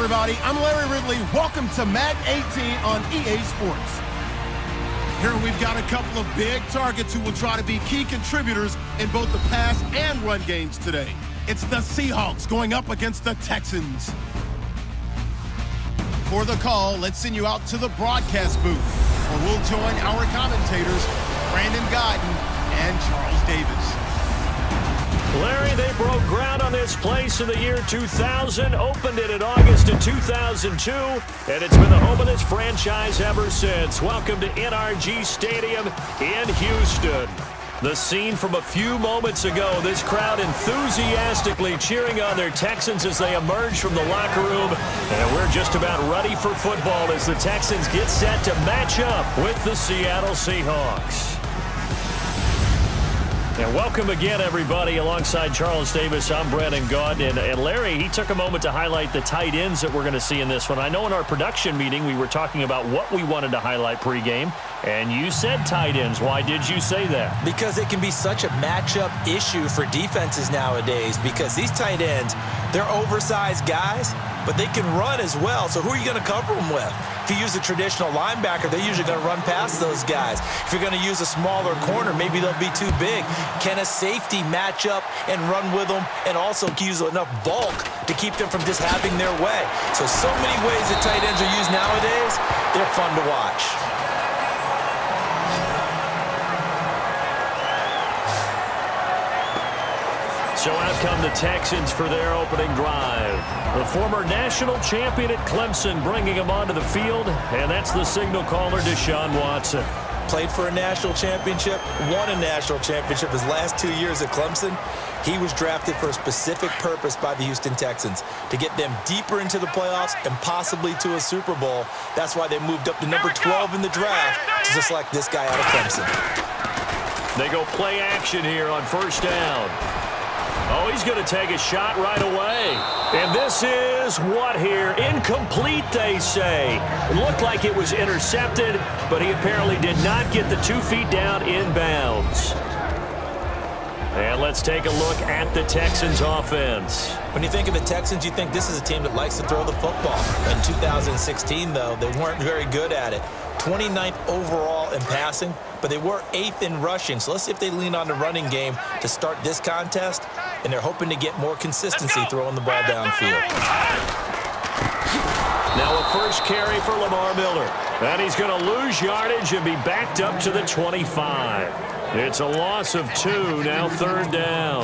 everybody. I'm Larry Ridley. Welcome to Madden 18 on EA Sports. Here we've got a couple of big targets who will try to be key contributors in both the pass and run games today. It's the Seahawks going up against the Texans. For the call, let's send you out to the broadcast booth, where we'll join our commentators, Brandon Guyton and Charles Davis. Larry, they broke ground on this place in the year 2000, opened it in August of 2002, and it's been the home of this franchise ever since. Welcome to NRG Stadium in Houston. The scene from a few moments ago, this crowd enthusiastically cheering on their Texans as they emerge from the locker room, and we're just about ready for football as the Texans get set to match up with the Seattle Seahawks. And welcome again, everybody. Alongside Charles Davis, I'm Brandon Guyton. And Larry, he took a moment to highlight the tight ends that we're going to see in this one. I know in our production meeting we were talking about what we wanted to highlight pregame, and you said tight ends. Why did you say that? Because it can be such a matchup issue for defenses nowadays, because these tight ends, they're oversized guys, but they can run as well. So who are you going to cover them with? If you use a traditional linebacker, they're usually going to run past those guys. If you're going to use a smaller corner, maybe they'll be too big. Can a safety match up and run with them and also use enough bulk to keep them from just having their way? So many ways that tight ends are used nowadays, they're fun to watch. So out come the Texans for their opening drive. The former national champion at Clemson bringing him onto the field, and that's the signal caller, Deshaun Watson. Played for a national championship, won a national championship his last 2 years at Clemson. He was drafted for a specific purpose by the Houston Texans, to get them deeper into the playoffs and possibly to a Super Bowl. That's why they moved up to number 12 in the draft to select this guy out of Clemson. They go play action here on first down. Oh, he's going to take a shot right away. And this is what here? Incomplete, they say. It looked like it was intercepted, but he apparently did not get the 2 feet down inbounds. And let's take a look at the Texans offense. When you think of the Texans, you think this is a team that likes to throw the football. In 2016, though, they weren't very good at it. 29th overall in passing, but they were 8th in rushing. So let's see if they lean on the running game to start this contest, and they're hoping to get more consistency throwing the ball downfield. Now a first carry for Lamar Miller. And he's going to lose yardage and be backed up to the 25. It's a loss of 2, now third down.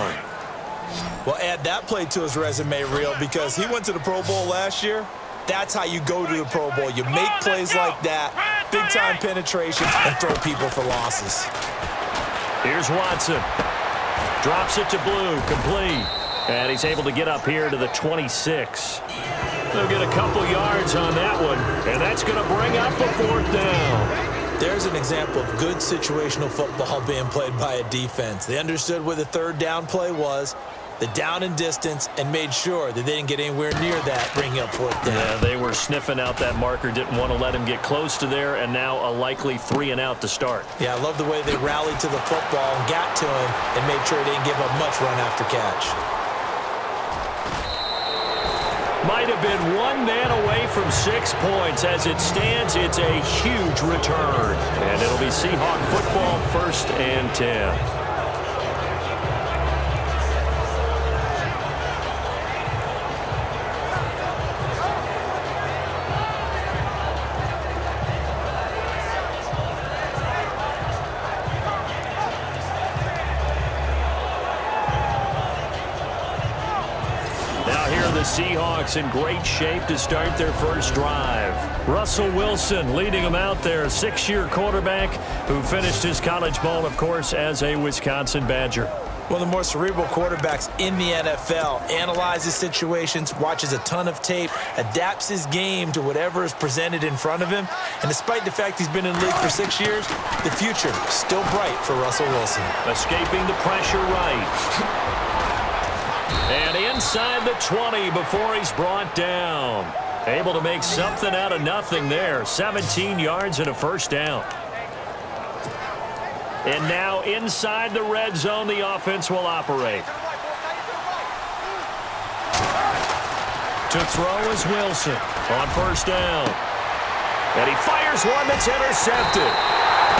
Well, add that play to his resume reel, because he went to the Pro Bowl last year. That's how you go to the Pro Bowl. You make plays like that, big-time penetration, and throw people for losses. Here's Watson. Drops it to Blue, complete. And he's able to get up here to the 26. They'll get a couple yards on that one, and that's going to bring up a fourth down. There's an example of good situational football being played by a defense. They understood where the third down play was, the down and distance, and made sure that they didn't get anywhere near that, bringing up fourth down. Yeah, they were sniffing out that marker, didn't want to let him get close to there, and now a likely 3 and out to start. Yeah, I love the way they rallied to the football and got to him and made sure they didn't give up much run after catch. Might have been 1 man away from 6 points. As it stands, it's a huge return. And it'll be Seahawk football, 1st and 10. Seahawks in great shape to start their first drive. Russell Wilson leading them out there, 6-year quarterback who finished his college ball, of course, as a Wisconsin Badger. One of the more cerebral quarterbacks in the NFL, analyzes situations, watches a ton of tape, adapts his game to whatever is presented in front of him. And despite the fact he's been in the league for 6 years, the future is still bright for Russell Wilson. Escaping the pressure right. And inside the 20 before he's brought down. Able to make something out of nothing there. 17 yards and a first down. And now inside the red zone, the offense will operate. To throw is Wilson on first down. And he fires one that's intercepted.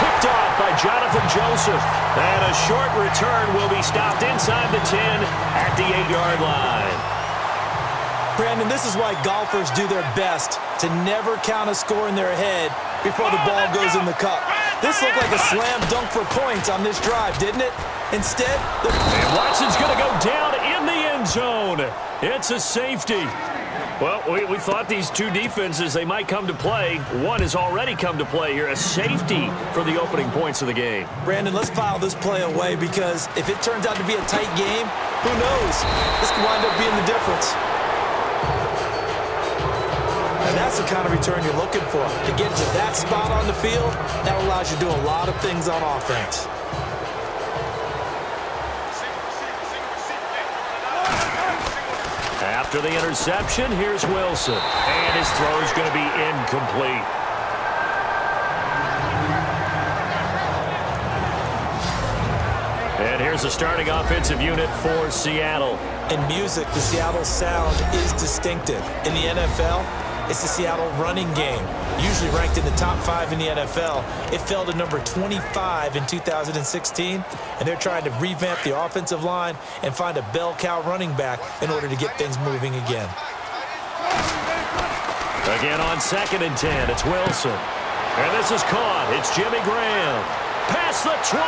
Picked off by Jonathan Joseph. And a short return will be stopped inside the 10 at the 8-yard line. Brandon, this is why golfers do their best to never count a score in their head before the ball goes in the cup. This looked like a slam dunk for points on this drive, didn't it? Instead, and Watson's going to go down in the end zone. It's a safety. Well, we thought these two defenses, they might come to play. One has already come to play here, a safety for the opening points of the game. Brandon, let's file this play away because if it turns out to be a tight game, who knows? This could wind up being the difference. And that's the kind of return you're looking for. To get to that spot on the field, that allows you to do a lot of things on offense. After the interception, here's Wilson. And his throw is going to be incomplete. And here's the starting offensive unit for Seattle. In music, the Seattle sound is distinctive. In the NFL, it's the Seattle running game. Usually ranked in the top 5 in the NFL. It fell to number 25 in 2016, and they're trying to revamp the offensive line and find a bell cow running back in order to get things moving again. Again on 2nd and 10, it's Wilson. And this is caught. It's Jimmy Graham. Past the 20,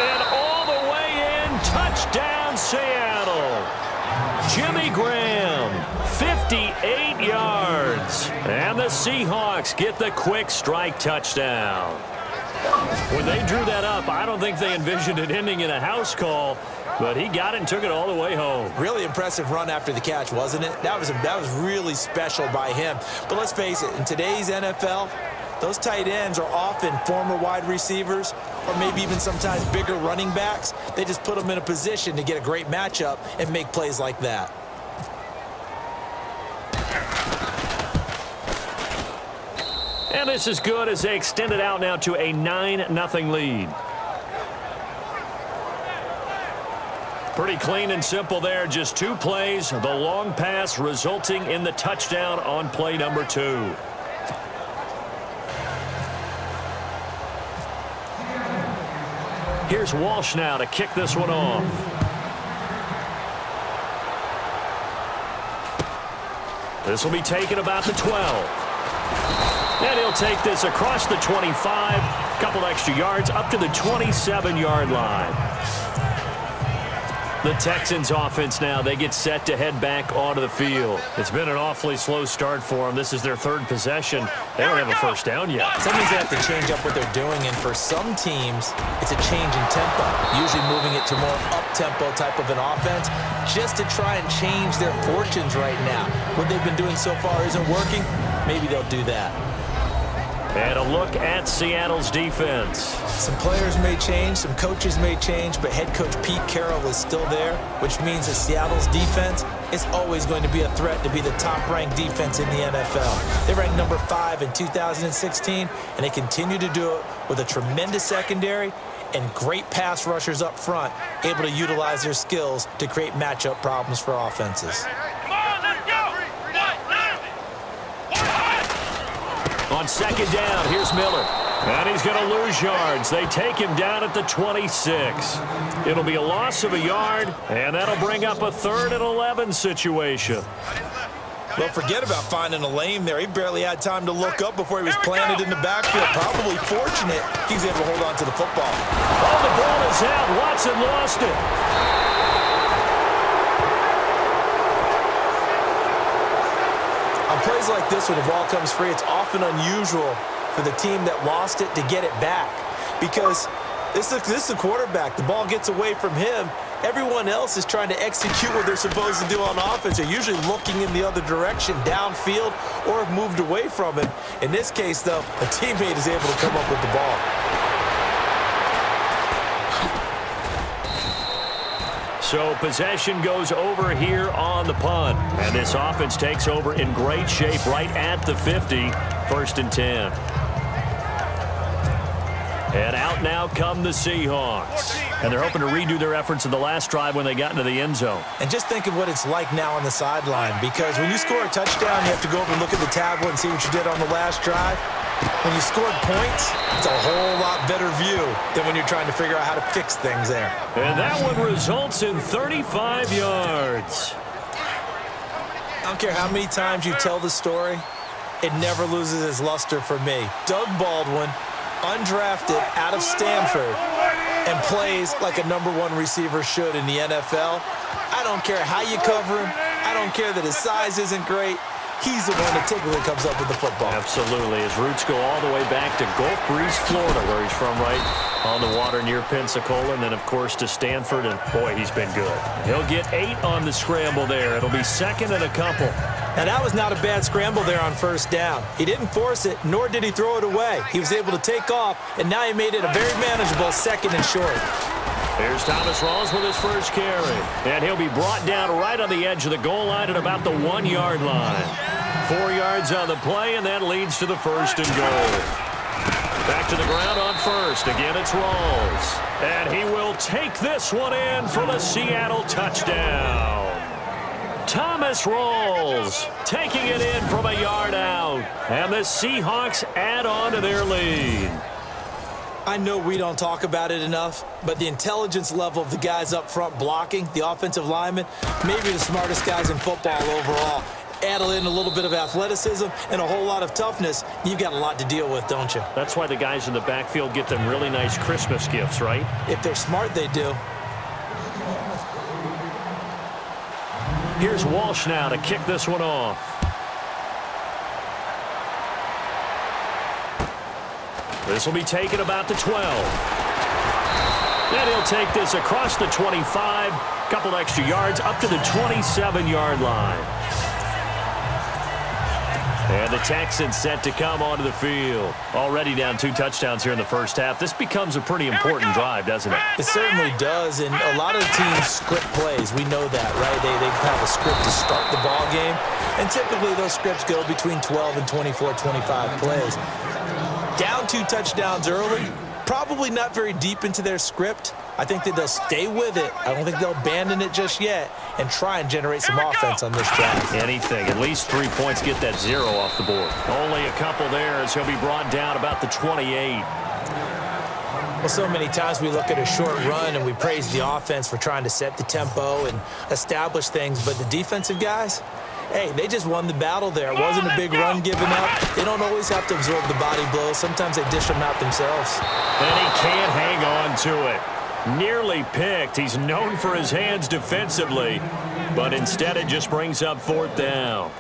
and all the way in. Touchdown, Seattle. Jimmy Graham, 58 yards. And the Seahawks get the quick strike touchdown. When they drew that up, I don't think they envisioned it ending in a house call, but he got it and took it all the way home. Really impressive run after the catch, wasn't it? That was really special by him. But let's face it, in today's NFL, those tight ends are often former wide receivers or maybe even sometimes bigger running backs. They just put them in a position to get a great matchup and make plays like that. And this is good as they extend it out now to a 9-0 lead. Pretty clean and simple there. Just 2 plays. The long pass resulting in the touchdown on play number 2. Here's Walsh now to kick this one off. This will be taken about the 12. And he'll take this across the 25. A couple extra yards up to the 27-yard line. The Texans offense now, they get set to head back onto the field. It's been an awfully slow start for them. This is their 3rd possession. They don't have a first down yet. That means they have to change up what they're doing, and for some teams, it's a change in tempo, usually moving it to more up-tempo type of an offense just to try and change their fortunes right now. What they've been doing so far isn't working. Maybe they'll do that. And a look at Seattle's defense. Some players may change, some coaches may change, but head coach Pete Carroll is still there, which means that Seattle's defense is always going to be a threat to be the top-ranked defense in the NFL. They ranked number 5 in 2016, and they continue to do it with a tremendous secondary and great pass rushers up front, able to utilize their skills to create matchup problems for offenses. On 2nd down, here's Miller. And he's going to lose yards. They take him down at the 26. It'll be a loss of a yard, and that'll bring up a 3rd and 11 situation. Well, forget about finding a lane there. He barely had time to look up before he was planted in the backfield. Probably fortunate he's able to hold on to the football. Oh, the ball is out. Watson lost it. On plays like this, when the ball comes free, it's often unusual for the team that lost it to get it back because this is the quarterback. The ball gets away from him. Everyone else is trying to execute what they're supposed to do on offense. They're usually looking in the other direction, downfield, or have moved away from him. In this case, though, a teammate is able to come up with the ball. So possession goes over here on the punt. And this offense takes over in great shape right at the 50. 1st and 10. And out now come the Seahawks. And they're hoping to redo their efforts in the last drive when they got into the end zone. And just think of what it's like now on the sideline, because when you score a touchdown, you have to go over and look at the tablet and see what you did on the last drive. When you scored points, it's a whole lot better view than when you're trying to figure out how to fix things there. And that one results in 35 yards. I don't care how many times you tell the story, it never loses its luster for me. Doug Baldwin, undrafted out of Stanford, and plays like a #1 receiver should in the NFL. I don't care how you cover him. I don't care that his size isn't great. He's the one that typically comes up with the football. Absolutely. His roots go all the way back to Gulf Breeze, Florida, where he's from, right on the water near Pensacola, and then, of course, to Stanford, and, boy, he's been good. He'll get 8 on the scramble there. It'll be second and a couple. Now, that was not a bad scramble there on first down. He didn't force it, nor did he throw it away. He was able to take off, and now he made it a very manageable second and short. Here's Thomas Rawls with his first carry. And he'll be brought down right on the edge of the goal line at about the 1-yard line. 4 yards on the play, and that leads to the first and goal. Back to the ground on first. Again, it's Rawls. And he will take this one in for the Seattle touchdown. Thomas Rawls taking it in from a yard out. And the Seahawks add on to their lead. I know we don't talk about it enough, but the intelligence level of the guys up front blocking, the offensive linemen, maybe the smartest guys in football overall. Add in a little bit of athleticism and a whole lot of toughness, you've got a lot to deal with, don't you? That's why the guys in the backfield get them really nice Christmas gifts, right? If they're smart, they do. Here's Walsh now to kick this one off. This will be taken about the 12. Then he'll take this across the 25, couple extra yards up to the 27-yard line. And the Texans set to come onto the field. Already down 2 touchdowns here in the first half. This becomes a pretty important drive, doesn't it? It certainly does, and a lot of the teams script plays. We know that, right? They have a script to start the ball game, and typically those scripts go between 12 and 24, 25 plays. Down 2 touchdowns early, probably not very deep into their script. I think that they'll stay with it. I don't think they'll abandon it just yet and try and generate some offense on this drive. Anything. At least 3 points, get that 0 off the board. Only a couple there as he'll be brought down about the 28. Well, so many times we look at a short run and we praise the offense for trying to set the tempo and establish things, but the defensive guys, hey, they just won the battle there. It wasn't a big run given up. They don't always have to absorb the body blows. Sometimes they dish them out themselves. And he can't hang on to it. Nearly picked. He's known for his hands defensively, but instead it just brings up 4th down.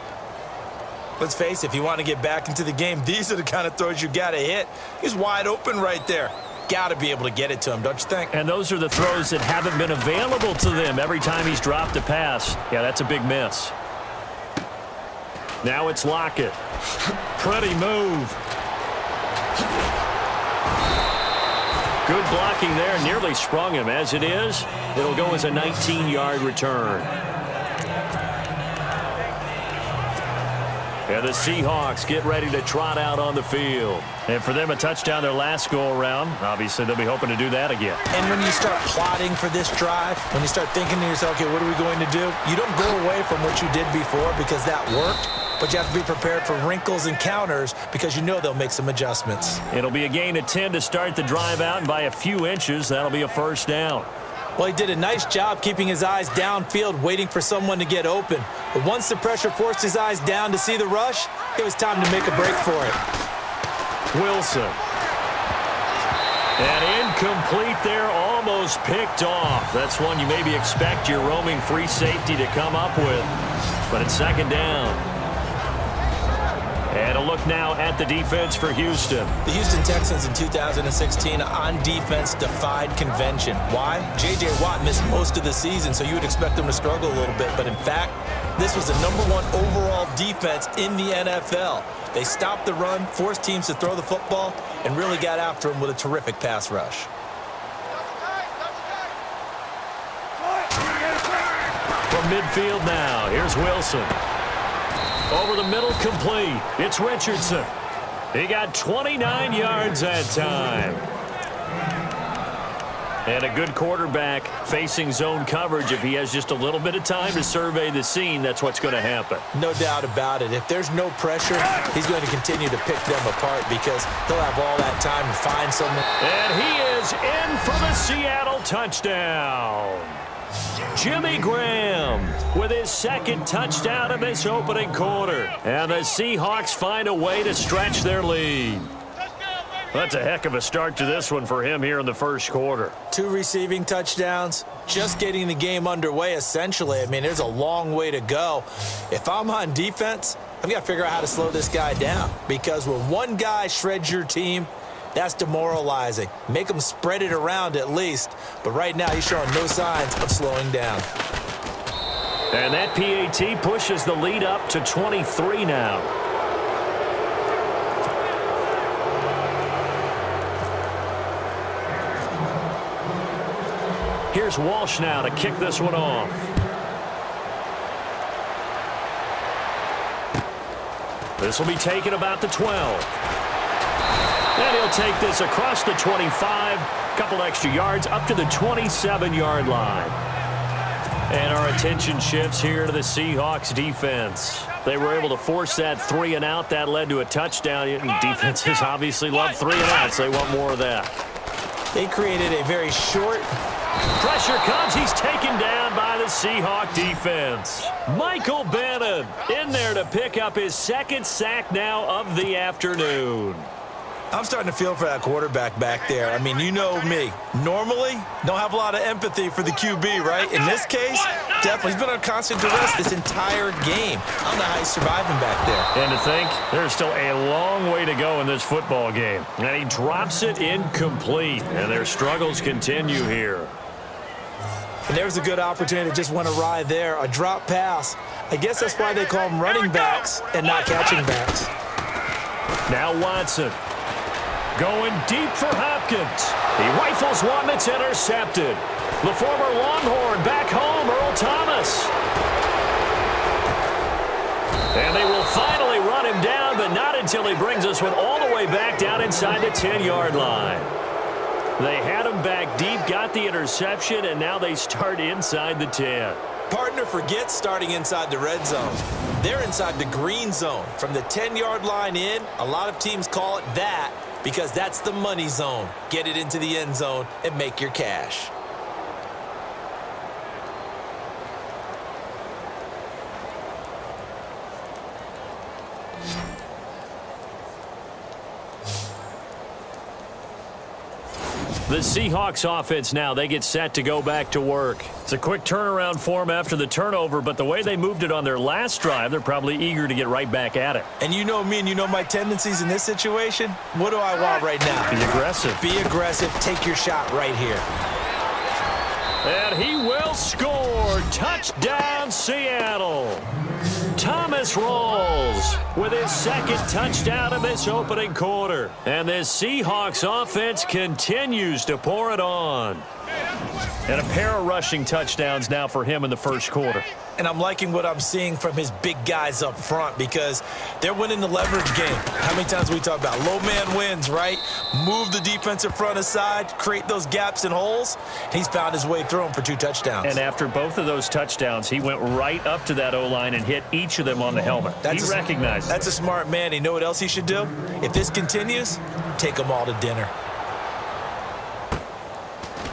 Let's face it, if you want to get back into the game, these are the kind of throws you got to hit. He's wide open right there. Got to be able to get it to him, don't you think? And those are the throws that haven't been available to them every time he's dropped a pass. Yeah, that's a big miss. Now it's Lockett. Pretty move. Good blocking there. Nearly sprung him. As it is, it'll go as a 19-yard return. And the Seahawks get ready to trot out on the field. And for them, a touchdown their last go-around. Obviously, they'll be hoping to do that again. And when you start plotting for this drive, when you start thinking to yourself, okay, what are we going to do? You don't go away from what you did before because that worked. But you have to be prepared for wrinkles and counters because you know they'll make some adjustments. It'll be a gain of 10 to start the drive out, and by a few inches, that'll be a first down. Well, he did a nice job keeping his eyes downfield, waiting for someone to get open. But once the pressure forced his eyes down to see the rush, it was time to make a break for it. Wilson. And incomplete there, almost picked off. That's one you maybe expect your roaming free safety to come up with. But it's second down. And a look now at the defense for Houston. The Houston Texans in 2016 on defense defied convention. Why? J.J. Watt missed most of the season, so you would expect them to struggle a little bit. But in fact, this was the #1 overall defense in the NFL. They stopped the run, forced teams to throw the football, and really got after them with a terrific pass rush. From midfield now, here's Wilson. Over the middle, complete. It's Richardson. He got 29 yards that time. And a good quarterback facing zone coverage, if he has just a little bit of time to survey the scene, that's what's going to happen. No doubt about it. If there's no pressure, he's going to continue to pick them apart because he'll have all that time to find someone. And he is in for the Seattle touchdown. Jimmy Graham with his second touchdown in this opening quarter. And the Seahawks find a way to stretch their lead. That's a heck of a start to this one for him here in the first quarter. 2 receiving touchdowns, just getting the game underway essentially. I mean, there's a long way to go. If I'm on defense, I've got to figure out how to slow this guy down because when one guy shreds your team, that's demoralizing. Make them spread it around at least. But right now, he's showing no signs of slowing down. And that PAT pushes the lead up to 23 now. Here's Walsh now to kick this one off. This will be taken about the 12. And he'll take this across the 25, couple extra yards up to the 27-yard line. And our attention shifts here to the Seahawks defense. They were able to force that 3 and out. That led to a touchdown. Defenses obviously love 3 and outs. They want more of that. They created a very short. Pressure comes. He's taken down by the Seahawk defense. Michael Bannon in there to pick up his second sack now of the afternoon. I'm starting to feel for that quarterback back there. I mean, you know me. Normally, don't have a lot of empathy for the QB, right? In this case, definitely. He's been on constant duress this entire game. I don't know how he's surviving back there. And to think, there's still a long way to go in this football game. And he drops it incomplete. And their struggles continue here. And there's a good opportunity that just went awry there. A drop pass. I guess that's why they call them running backs and not catching backs. Now Watson. Going deep for Hopkins. He rifles one that's intercepted. The former Longhorn back home, Earl Thomas. And they will finally run him down, but not until he brings us one all the way back down inside the 10-yard line. They had him back deep, got the interception, and now they start inside the 10. Partner forgets starting inside the red zone. They're inside the green zone. From the 10-yard line in, a lot of teams call it that, because that's the money zone. Get it into the end zone and make your cash. The Seahawks offense now, they get set to go back to work. It's a quick turnaround for them after the turnover, but the way they moved it on their last drive, they're probably eager to get right back at it. And you know me and you know my tendencies in this situation. What do I want right now? Be aggressive. Be aggressive. Take your shot right here. And he will score. Touchdown, Seattle. Thomas Rawls with his second touchdown in this opening quarter. And this Seahawks offense continues to pour it on. And a pair of rushing touchdowns now for him in the first quarter. And I'm liking what I'm seeing from his big guys up front because they're winning the leverage game. How many times we talk about low man wins, right? Move the defensive front aside, create those gaps and holes. He's found his way through them for 2 touchdowns. And after both of those touchdowns, he went right up to that O-line and hit each of them on the helmet. He recognized it. That's a smart man. You know what else he should do? If this continues, take them all to dinner.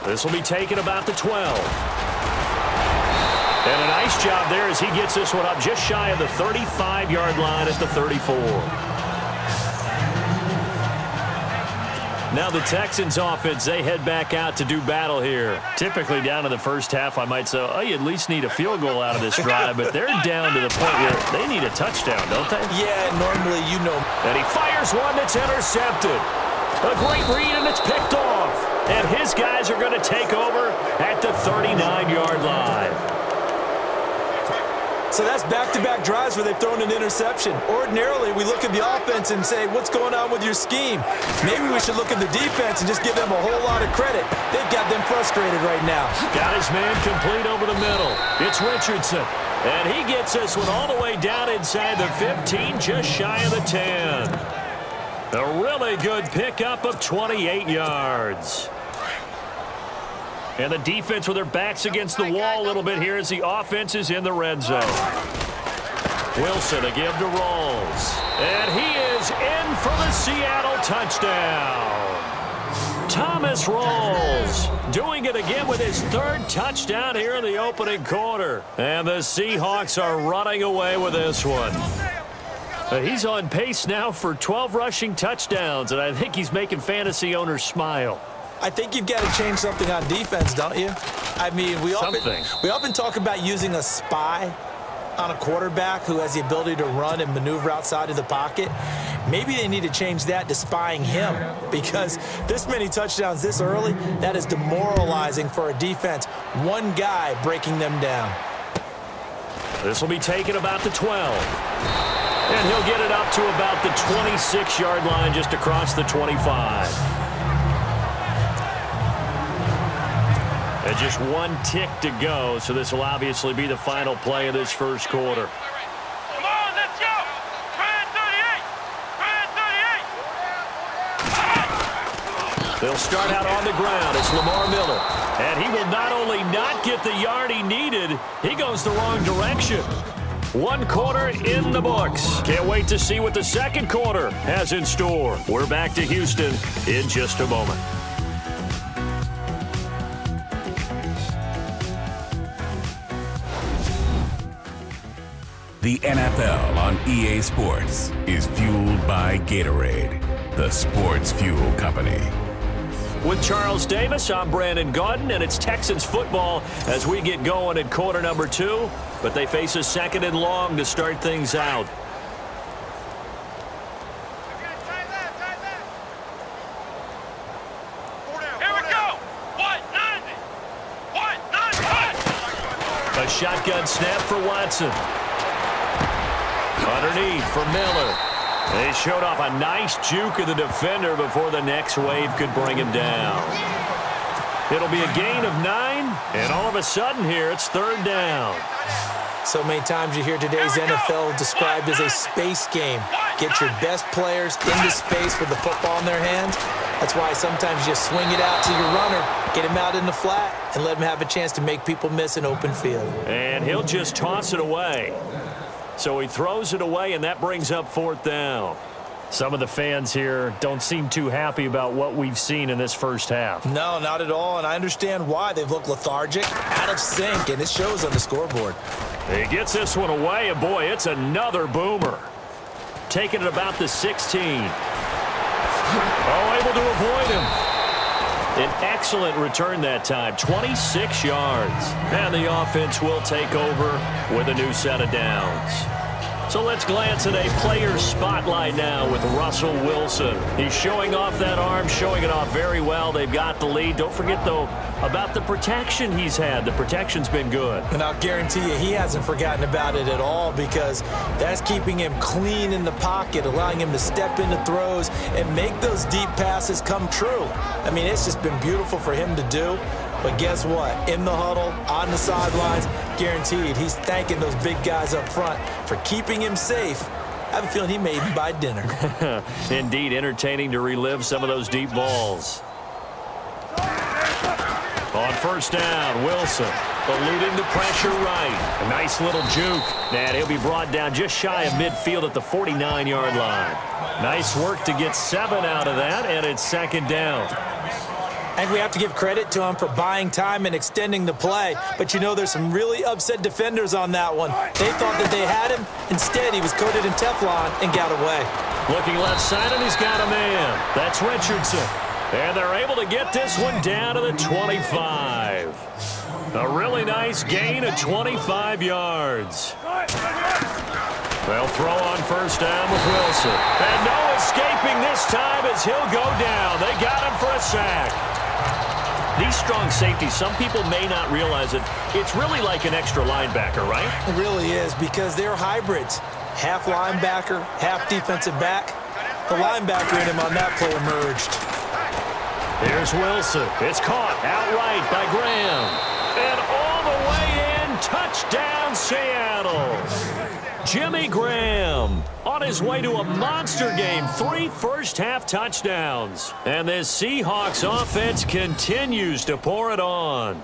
This will be taken about the 12. And a nice job there as he gets this one up just shy of the 35-yard line at the 34. Now the Texans offense, they head back out to do battle here. Typically down to the first half, I might say, oh, you at least need a field goal out of this drive, but they're down to the point where they need a touchdown, don't they? Yeah, normally, you know. And he fires one that's intercepted. A great read, and it's picked off. And his guys are going to take over at the 39-yard line. So that's back-to-back drives where they've thrown an interception. Ordinarily, we look at the offense and say, what's going on with your scheme? Maybe we should look at the defense and just give them a whole lot of credit. They've got them frustrated right now. Got his man complete over the middle. It's Richardson. And he gets this one all the way down inside the 15, just shy of the 10. A really good pickup of 28 yards. And the defense with their backs against the wall a little bit here as the offense is in the red zone. Wilson to give to Rawls. And he is in for the Seattle touchdown. Thomas Rawls doing it again with his third touchdown here in the opening quarter. And the Seahawks are running away with this one. He's on pace now for 12 rushing touchdowns, and I think he's making fantasy owners smile. I think you've got to change something on defense, don't you? I mean, we often talk about using a spy on a quarterback who has the ability to run and maneuver outside of the pocket. Maybe they need to change that to spying him, because this many touchdowns this early, that is demoralizing for a defense. One guy breaking them down. This will be taken about the 12. And he'll get it up to about the 26-yard line just across the 25. And just one tick to go, so this will obviously be the final play of this first quarter. Come on, let's go! Try 38! They'll start out on the ground. It's Lamar Miller. And he will not only not get the yard he needed, he goes the wrong direction. One quarter in the books. Can't wait to see what the second quarter has in store. We're back to Houston in just a moment. The NFL on EA Sports is fueled by Gatorade, the sports fuel company. With Charles Davis, I'm Brandon Gaudin, and it's Texans football as we get going in quarter number 2. But they face a second and long to start things out. Here we go! What? 90! What? 90! A shotgun snap for Watson. Underneath for Miller. They showed off a nice juke of the defender before the next wave could bring him down. It'll be a gain of 9, and all of a sudden here it's third down. So many times you hear today's NFL described as a space game. Get your best players into space with the football in their hands. That's why sometimes you swing it out to your runner, get him out in the flat, and let him have a chance to make people miss an open field. And he'll just toss it away. So he throws it away, and that brings up fourth down. Some of the fans here don't seem too happy about what we've seen in this first half. No, not at all, and I understand why. They've looked lethargic, out of sync, and it shows on the scoreboard. He gets this one away, and boy, it's another boomer. Taking it about the 16. Oh, able to avoid him. An excellent return that time, 26 yards. And the offense will take over with a new set of downs. So let's glance at a player's spotlight now with Russell Wilson. He's showing off that arm, showing it off very well. They've got the lead. Don't forget, though, about the protection he's had. The protection's been good. And I'll guarantee you he hasn't forgotten about it at all, because that's keeping him clean in the pocket, allowing him to step into throws and make those deep passes come true. I mean, it's just been beautiful for him to do. But guess what? In the huddle, on the sidelines, guaranteed he's thanking those big guys up front for keeping him safe. I have a feeling he may even buy dinner. Indeed, entertaining to relive some of those deep balls. On first down, Wilson eluding the pressure right. A nice little juke. And he'll be brought down just shy of midfield at the 49-yard line. Nice work to get 7 out of that, and it's second down. I think we have to give credit to him for buying time and extending the play. But, you know, there's some really upset defenders on that one. They thought that they had him. Instead, he was coated in Teflon and got away. Looking left side, and he's got a man. That's Richardson. And they're able to get this one down to the 25. A really nice gain of 25 yards. They'll throw on first down with Wilson. And no escaping this time as he'll go down. They got him for a sack. These strong safeties, some people may not realize it. It's really like an extra linebacker, right? It really is, because they're hybrids. Half linebacker, half defensive back. The linebacker in him on that play emerged. Here's Wilson. It's caught outright by Graham. And all the way in, touchdown Seattle. Jimmy Graham on his way to a monster game. 3 first-half touchdowns. And this Seahawks offense continues to pour it on.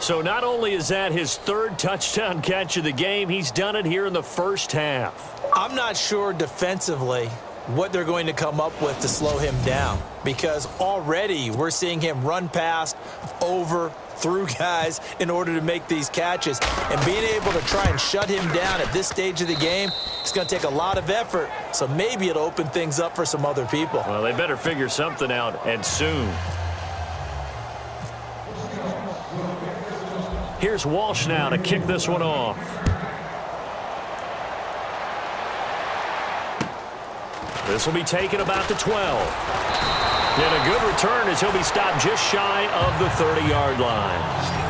So not only is that his 3rd touchdown catch of the game, he's done it here in the first half. I'm not sure defensively what they're going to come up with to slow him down, because already we're seeing him run past, over, through guys in order to make these catches. And being able to try and shut him down at this stage of the game, it's going to take a lot of effort. So maybe it'll open things up for some other people. Well, they better figure something out, and soon. Here's Walsh now to kick this one off. This will be taken about the 12. And a good return as he'll be stopped just shy of the 30-yard line.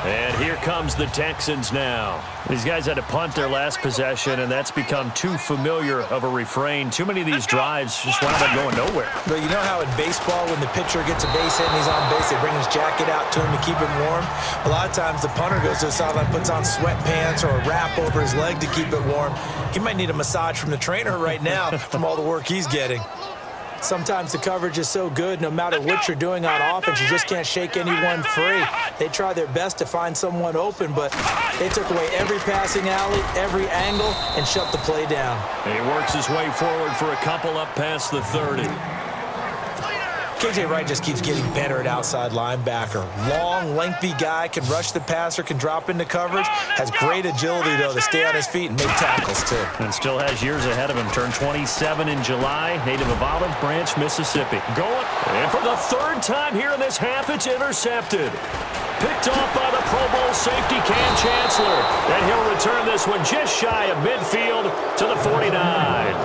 And here comes the Texans now. These guys had to punt their last possession, and that's become too familiar of a refrain. Too many of these drives just wound up going nowhere. But you know how in baseball, when the pitcher gets a base hit and he's on base, they bring his jacket out to him to keep him warm? A lot of times the punter goes to the sideline, puts on sweatpants or a wrap over his leg to keep it warm. He might need a massage from the trainer right now from all the work he's getting. Sometimes the coverage is so good, no matter what you're doing on offense, you just can't shake anyone free. They try their best to find someone open, but they took away every passing alley, every angle, and shut the play down. And he works his way forward for a couple up past the 30. KJ Wright just keeps getting better at outside linebacker. Long, lengthy guy, can rush the passer, can drop into coverage. Has great agility, though, to stay on his feet and make tackles, too. And still has years ahead of him. Turned 27 in July. Native of Olive Branch, Mississippi. Going, and for the 3rd time here in this half, it's intercepted. Picked off by the Pro Bowl safety Cam Chancellor. And he'll return this one just shy of midfield to the 49.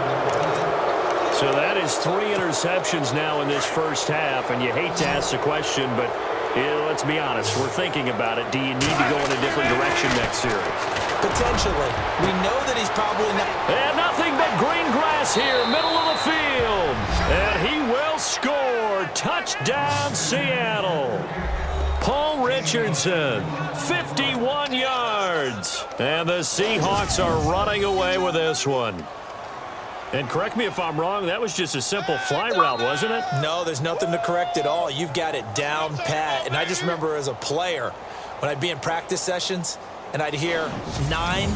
So that is 3 interceptions now in this first half, and you hate to ask the question, but let's be honest, we're thinking about it. Do you need to go in a different direction next series? Potentially. We know that he's probably not. And nothing but green grass here, middle of the field. And he will score. Touchdown, Seattle. Paul Richardson, 51 yards. And the Seahawks are running away with this one. And correct me if I'm wrong, that was just a simple fly route, wasn't it? No, there's nothing to correct at all. You've got it down pat. And I just remember as a player, when I'd be in practice sessions and I'd hear 9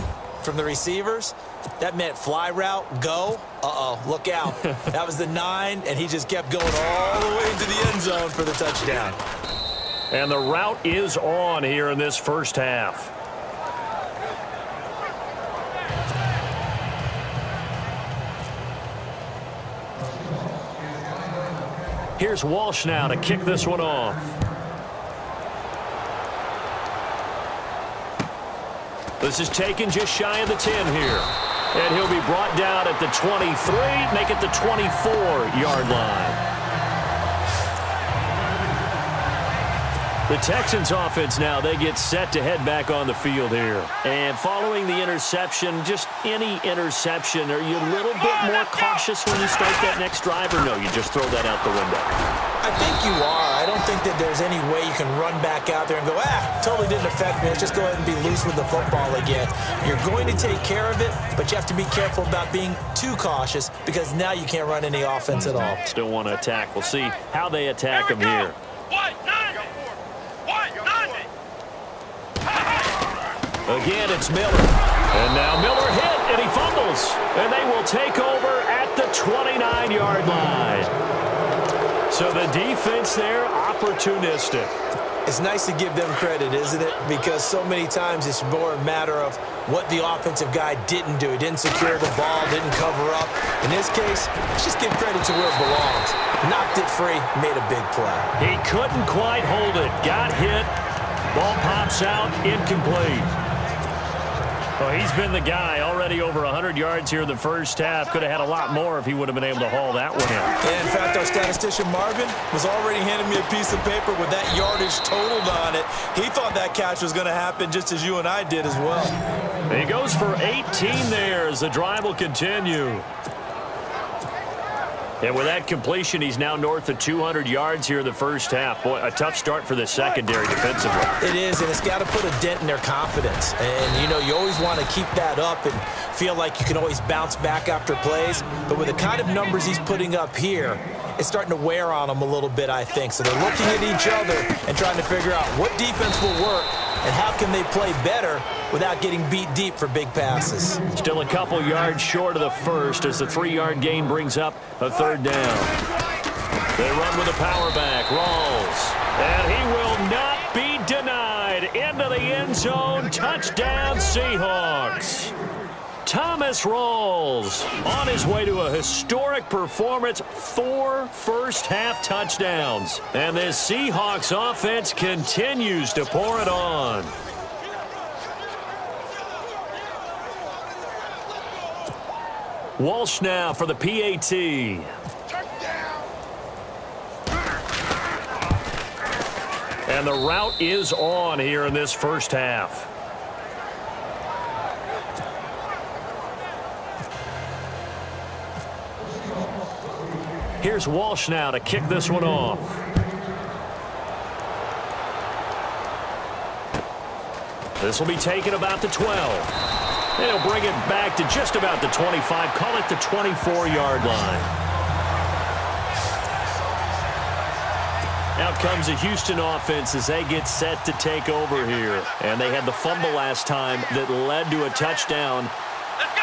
from the receivers, that meant fly route, go. Uh-oh, look out. That was the 9, and he just kept going all the way into the end zone for the touchdown. And the route is on here in this first half. Here's Walsh now to kick this one off. This is taken just shy of the 10 here. And he'll be brought down at the 23, make it the 24-yard line. The Texans offense now, they get set to head back on the field here. And following the interception, just any interception, are you a little bit more cautious when you start that next drive, or no, you just throw that out the window? I think you are. I don't think that there's any way you can run back out there and go, totally didn't affect me. Let's just go ahead and be loose with the football again. You're going to take care of it, but you have to be careful about being too cautious, because now you can't run any offense at all. Still want to attack. We'll see how they attack him here. Again, it's Miller. And now Miller hit, and he fumbles. And they will take over at the 29-yard line. So the defense there, opportunistic. It's nice to give them credit, isn't it? Because so many times it's more a matter of what the offensive guy didn't do. He didn't secure the ball, didn't cover up. In this case, let's just give credit to where it belongs. Knocked it free, made a big play. He couldn't quite hold it. Got hit. Ball pops out, incomplete. Well, he's been the guy, already over 100 yards here in the first half. Could have had a lot more if he would have been able to haul that one in. Yeah, in fact, our statistician Marvin was already handing me a piece of paper with that yardage totaled on it. He thought that catch was going to happen just as you and I did as well. He goes for 18 there as the drive will continue. And with that completion, he's now north of 200 yards here in the first half. Boy, a tough start for the secondary defensively. It is, and it's got to put a dent in their confidence. And, you know, you always want to keep that up and feel like you can always bounce back after plays. But with the kind of numbers he's putting up here, it's starting to wear on them a little bit, I think. So they're looking at each other and trying to figure out what defense will work and how can they play better without getting beat deep for big passes. Still a couple yards short of the first as the 3-yard gain brings up a third down. They run with a power back, Rawls. And he will not be denied. Into the end zone, touchdown Seahawks. Thomas Rawls on his way to a historic performance, 4 first-half touchdowns. And this Seahawks offense continues to pour it on. Walsh now for the PAT. And the route is on here in this first half. Here's Walsh now to kick this one off. This will be taken about the 12. They'll bring it back to just about the 25. Call it the 24-yard line. Out comes the Houston offense as they get set to take over here. And they had the fumble last time that led to a touchdown.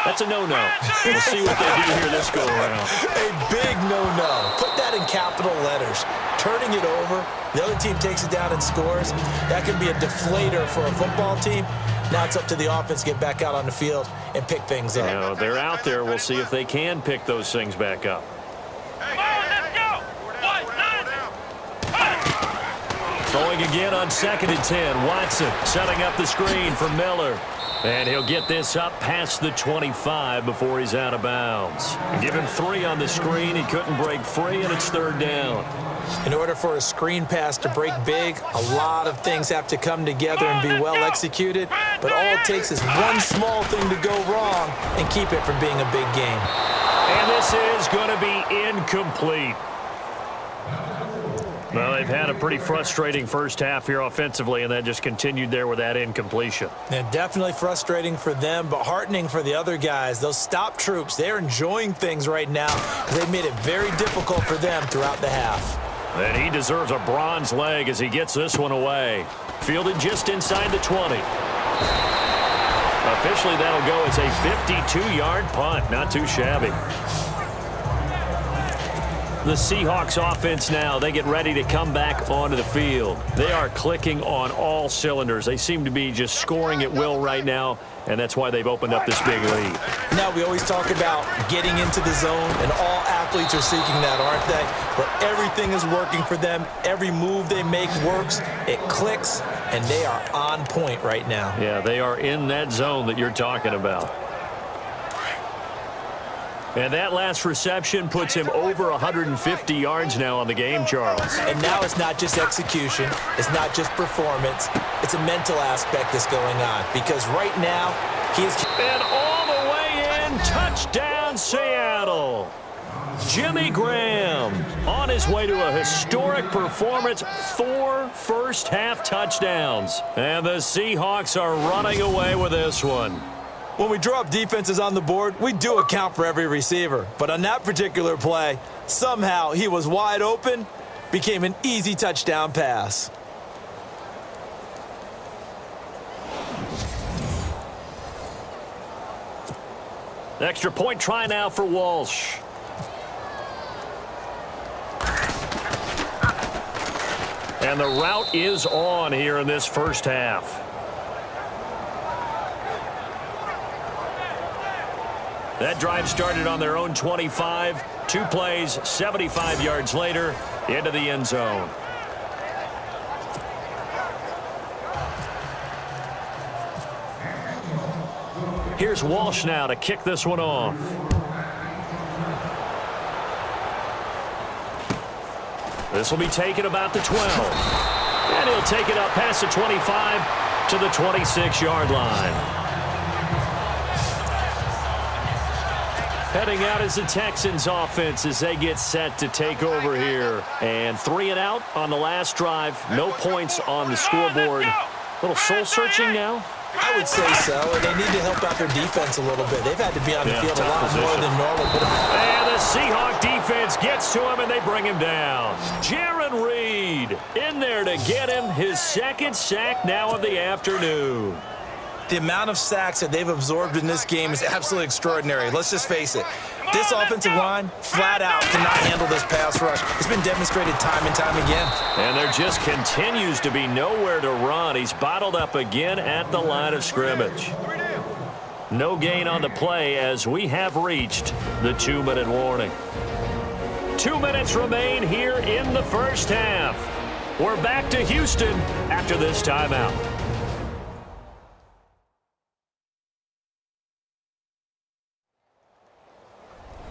That's a no-no. We'll see what they do here this go-around. A big no-no. Put that in capital letters. Turning it over, the other team takes it down and scores. That can be a deflator for a football team. Now it's up to the offense to get back out on the field and pick things up. You know, they're out there. We'll see if they can pick those things back up. Throwing again on 2nd and 10. Watson setting up the screen for Miller. And he'll get this up past the 25 before he's out of bounds. Give him 3 on the screen. He couldn't break free, and it's 3rd down. In order for a screen pass to break big, a lot of things have to come together and be well executed. But all it takes is one small thing to go wrong and keep it from being a big game. And this is going to be incomplete. Well, they've had a pretty frustrating first half here offensively, and that just continued there with that incompletion. Yeah, definitely frustrating for them, but heartening for the other guys. Those stop troops, they're enjoying things right now. They've made it very difficult for them throughout the half. And he deserves a bronze leg as he gets this one away. Fielded just inside the 20. Officially, that'll go as a 52-yard punt. Not too shabby. The Seahawks offense now, they get ready to come back onto the field. They are clicking on all cylinders. They seem to be just scoring at will right now, and that's why they've opened up this big lead. Now, we always talk about getting into the zone, and all athletes are seeking that, aren't they? But everything is working for them. Every move they make works. It clicks, and they are on point right now. Yeah, they are in that zone that you're talking about. And that last reception puts him over 150 yards now on the game, Charles. And now it's not just execution. It's not just performance. It's a mental aspect that's going on. Because right now, he is... And all the way in, touchdown Seattle. Jimmy Graham on his way to a historic performance, 4 first-half touchdowns. And the Seahawks are running away with this one. When we draw up defenses on the board, we do account for every receiver. But on that particular play, somehow he was wide open, became an easy touchdown pass. Extra point try now for Walsh. And the route is on here in this first half. That drive started on their own 25. 2 plays, 75 yards later, into the end zone. Here's Walsh now to kick this one off. This will be taken about the 12. And he'll take it up past the 25 to the 26-yard line. Heading out is the Texans offense as they get set to take over here. And 3 and out on the last drive. No points on the scoreboard. A little soul-searching now. I would say so, and they need to help out their defense a little bit. They've had to be on the field a lot more than normal. And the Seahawks defense gets to him, and they bring him down. Jaron Reed in there to get him his second sack now of the afternoon. The amount of sacks that they've absorbed in this game is absolutely extraordinary. Let's just face it. This offensive line, flat out, cannot handle this pass rush. It's been demonstrated time and time again. And there just continues to be nowhere to run. He's bottled up again at the line of scrimmage. No gain on the play as we have reached the 2-minute warning. 2 minutes remain here in the first half. We're back to Houston after this timeout.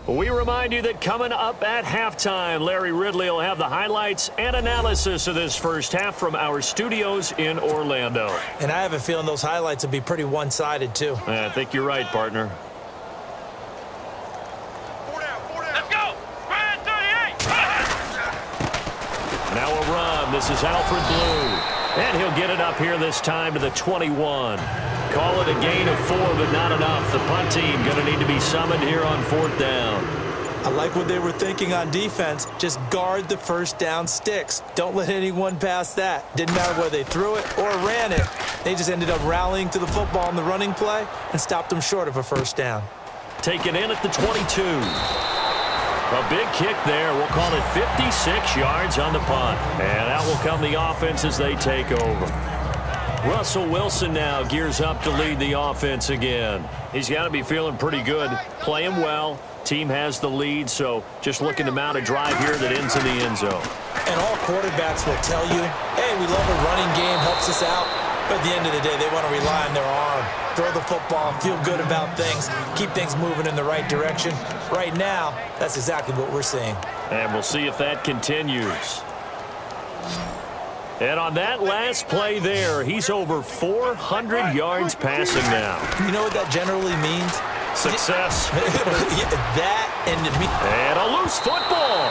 We remind you that coming up at halftime, Larry Ridley will have the highlights and analysis of this first half from our studios in Orlando. And I have a feeling those highlights will be pretty one-sided, too. I think you're right, partner. Let's go! Ryan 38! Now a run. This is Alfred Blue. And he'll get it up here this time to the 21. Call it a gain of 4, but not enough. The punt team going to need to be summoned here on 4th down. I like what they were thinking on defense. Just guard the first down sticks. Don't let anyone pass that. Didn't matter whether they threw it or ran it. They just ended up rallying to the football in the running play and stopped them short of a first down. Taken in at the 22. A big kick there. We'll call it 56 yards on the punt. And out will come the offense as they take over. Russell Wilson now gears up to lead the offense again. He's got to be feeling pretty good. Playing well. Team has the lead, so just looking to mount a drive here that ends in the end zone. And all quarterbacks will tell you, hey, we love a running game, helps us out. But at the end of the day, they want to rely on their arm. Throw the football, feel good about things, keep things moving in the right direction. Right now, that's exactly what we're seeing. And we'll see if that continues. And on that last play there, he's over 400 yards passing now. You know what that generally means? Success. That and a loose football.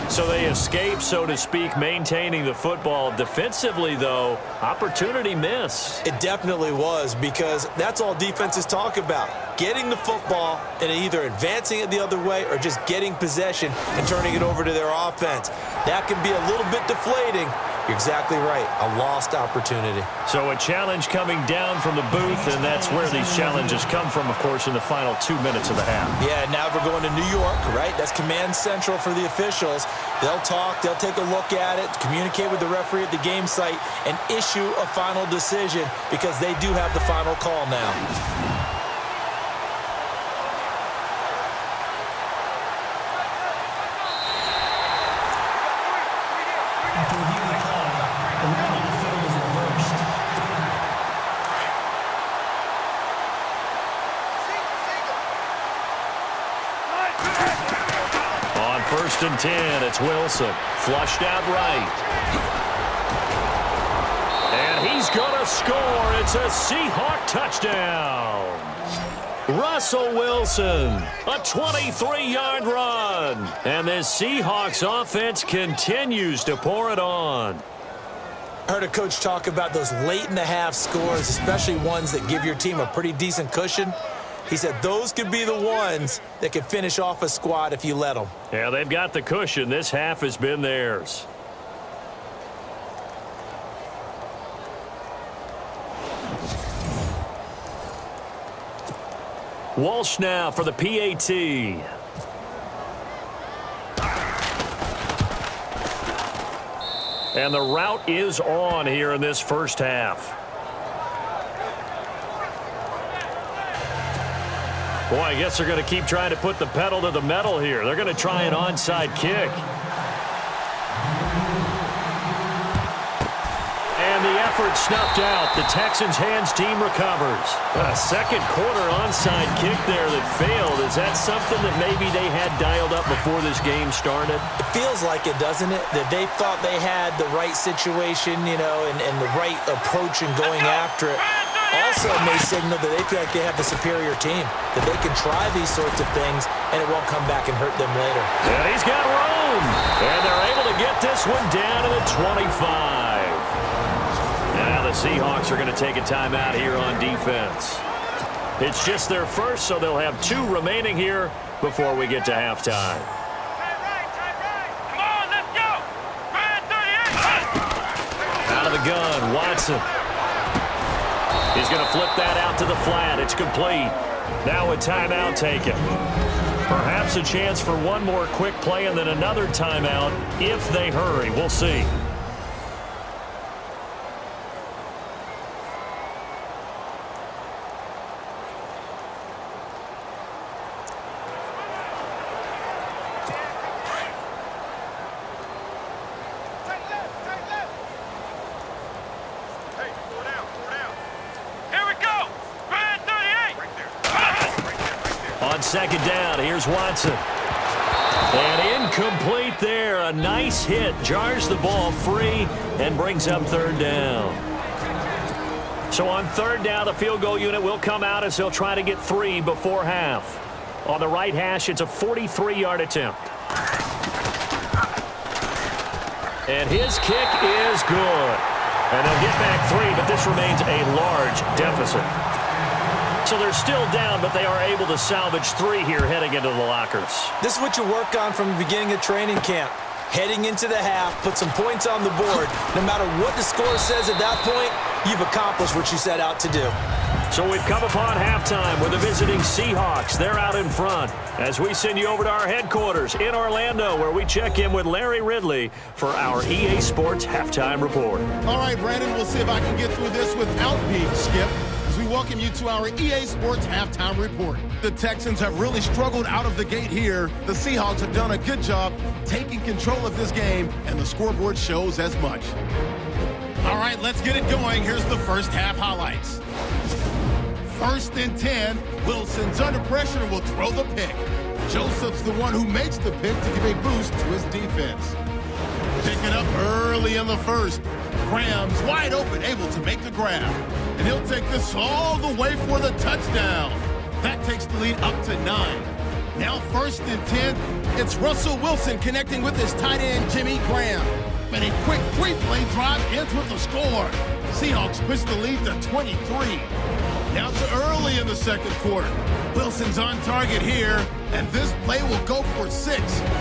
So they escape, so to speak, maintaining the football. Defensively, though, opportunity miss. It definitely was, because that's all defenses talk about. Getting the football and either advancing it the other way or just getting possession and turning it over to their offense. That can be a little bit deflating. You're exactly right. A lost opportunity. So a challenge coming down from the booth, and that's where these challenges come from, of course, in the final 2 minutes of the half. Yeah, now we're going to New York, right? That's command central for the officials. They'll talk, they'll take a look at it, communicate with the referee at the game site, and issue a final decision because they do have the final call now. On 1st and 10, it's Wilson. Flushed out right. And he's going to score. It's a Seahawk touchdown. Russell Wilson, a 23-yard run. And this Seahawks offense continues to pour it on. I heard a coach talk about those late-in-the-half scores, especially ones that give your team a pretty decent cushion. He said those could be the ones that could finish off a squad if you let them. Yeah, they've got the cushion. This half has been theirs. Walsh now for the PAT. And the route is on here in this first half. Boy, I guess they're going to keep trying to put the pedal to the metal here. They're going to try an onside kick. And the effort effort snuffed out. The Texans' hands team recovers. A second quarter onside kick there that failed. Is that something that maybe they had dialed up before this game started? It feels like it, doesn't it? That they thought they had the right situation, and the right approach in going after it. Also may signal that they feel like they have the superior team, that they can try these sorts of things, and it won't come back and hurt them later. And he's got room. And they're able to get this one down to the 25. Now the Seahawks are going to take a timeout here on defense. It's just their first, so they'll have 2 remaining here before we get to halftime. Come on, let's go. Ryan 38. Out of the gun, Watson. He's going to flip that out to the flat. It's complete. Now a timeout taken. Perhaps a chance for one more quick play and then another timeout if they hurry. We'll see. Second down, here's Watson. And incomplete there. A nice hit. Jars the ball free and brings up third down. So on third down, the field goal unit will come out as they'll try to get 3 before half. On the right hash, it's a 43-yard attempt. And his kick is good. And they'll get back 3, but this remains a large deficit. So they're still down, but they are able to salvage 3 here heading into the lockers. This is what you work on from the beginning of training camp. Heading into the half, put some points on the board. No matter what the score says at that point, you've accomplished what you set out to do. So we've come upon halftime with the visiting Seahawks. They're out in front as we send you over to our headquarters in Orlando, where we check in with Larry Ridley for our EA Sports Halftime Report. All right, Brandon, we'll see if I can get through this without being skipped. We welcome you to our EA Sports Halftime Report. The Texans have really struggled out of the gate here. The Seahawks have done a good job taking control of this game, and the scoreboard shows as much. All right, let's get it going. Here's the first half highlights. 1st and 10. Wilson's under pressure and will throw the pick. Joseph's the one who makes the pick to give a boost to his defense. Picking up early in the first. Graham's wide open, able to make the grab. And he'll take this all the way for the touchdown. That takes the lead up to 9. Now 1st and 10. It's Russell Wilson connecting with his tight end, Jimmy Graham. And a quick 3-play drive ends with a score. Seahawks push the lead to 23. Now to early in the second quarter. Wilson's on target here, and this play will go for 6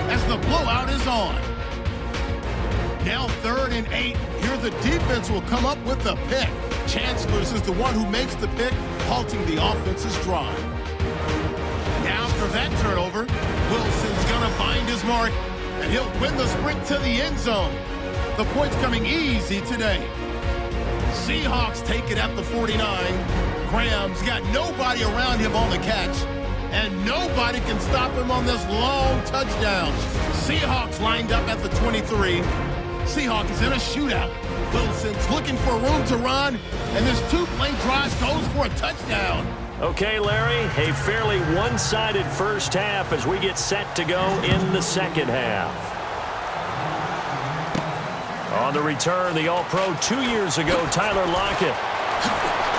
as the blowout is on. Now 3rd and 8. Here the defense will come up with the pick. Chancellors is the one who makes the pick, halting the offense's drive. Now after that turnover, Wilson's going to find his mark, and he'll win the sprint to the end zone. The points coming easy today. Seahawks take it at the 49. Graham's got nobody around him on the catch, and nobody can stop him on this long touchdown. Seahawks lined up at the 23. Seahawks is in a shootout. Wilson's looking for room to run, and this 2-play drive goes for a touchdown. Okay, Larry, a fairly one-sided first half as we get set to go in the second half. On the return, the All-Pro 2 years ago, Tyler Lockett.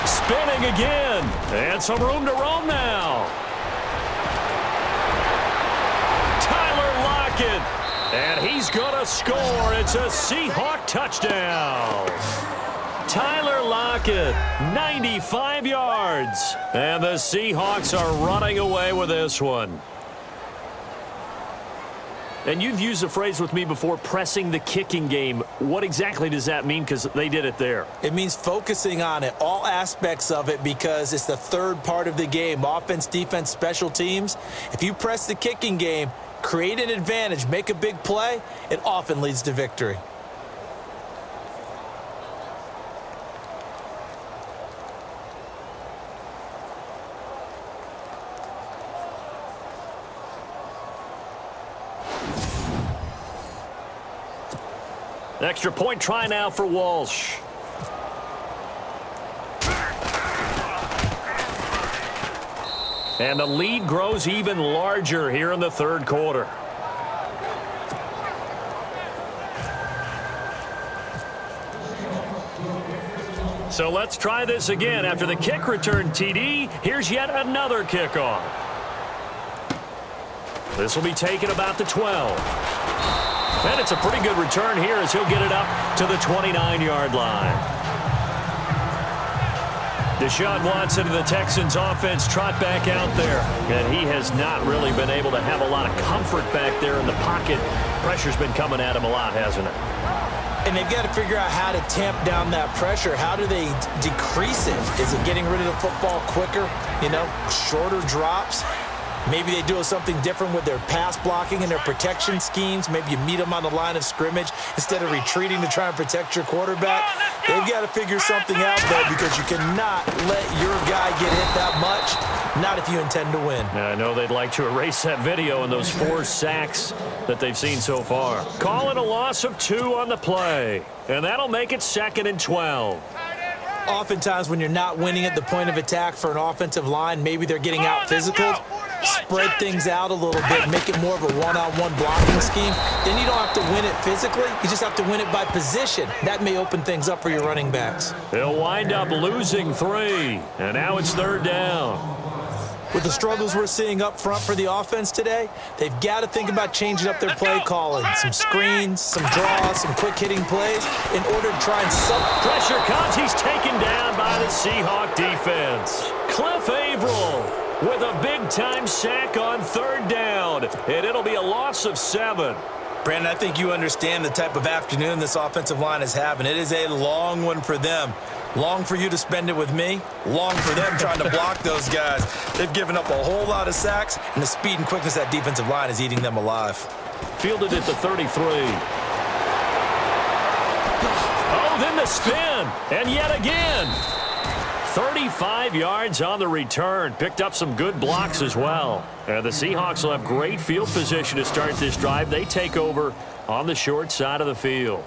Spinning again, and some room to roam now. Tyler Lockett. And he's going to score. It's a Seahawk touchdown. Tyler Lockett, 95 yards. And the Seahawks are running away with this one. And you've used the phrase with me before, pressing the kicking game. What exactly does that mean? Because they did it there. It means focusing on it, all aspects of it, because it's the third part of the game. Offense, defense, special teams. If you press the kicking game, create an advantage, make a big play, it often leads to victory. Extra point try now for Walsh. And the lead grows even larger here in the third quarter. So let's try this again. After the kick return TD, here's yet another kickoff. This will be taken about the 12. And it's a pretty good return here as he'll get it up to the 29-yard line. Deshaun Watson and the Texans offense trot back out there. And he has not really been able to have a lot of comfort back there in the pocket. Pressure's been coming at him a lot, hasn't it? And they've got to figure out how to tamp down that pressure. How do they decrease it? Is it getting rid of the football quicker? You know, shorter drops? Maybe they do something different with their pass blocking and their protection schemes. Maybe you meet them on the line of scrimmage instead of retreating to try and protect your quarterback. They've got to figure something out, though, because you cannot let your guy get hit that much, not if you intend to win. Yeah, I know they'd like to erase that video and those 4 sacks that they've seen so far. Calling a loss of 2 on the play, and that'll make it 2nd and 12. Oftentimes when you're not winning at the point of attack for an offensive line, maybe they're getting out physical. Spread things out a little bit, make it more of a one-on-one blocking scheme. Then you don't have to win it physically. You just have to win it by position. That may open things up for your running backs. They'll wind up losing 3, and now it's 3rd down. With the struggles we're seeing up front for the offense today, they've got to think about changing up their play calling. Some screens, some draws, some quick-hitting plays in order to try and Pressure comes. He's taken down by the Seahawks defense. Cliff Averill with a big-time sack on 3rd down, and it'll be a loss of 7. Brandon, I think you understand the type of afternoon this offensive line is having. It is a long one for them. Long for you to spend it with me. Long for them trying to block those guys. They've given up a whole lot of sacks, and the speed and quickness of that defensive line is eating them alive. Fielded at the 33. Oh, then the spin, and yet again. 35 yards on the return. Picked up some good blocks as well. And the Seahawks will have great field position to start this drive. They take over on the short side of the field.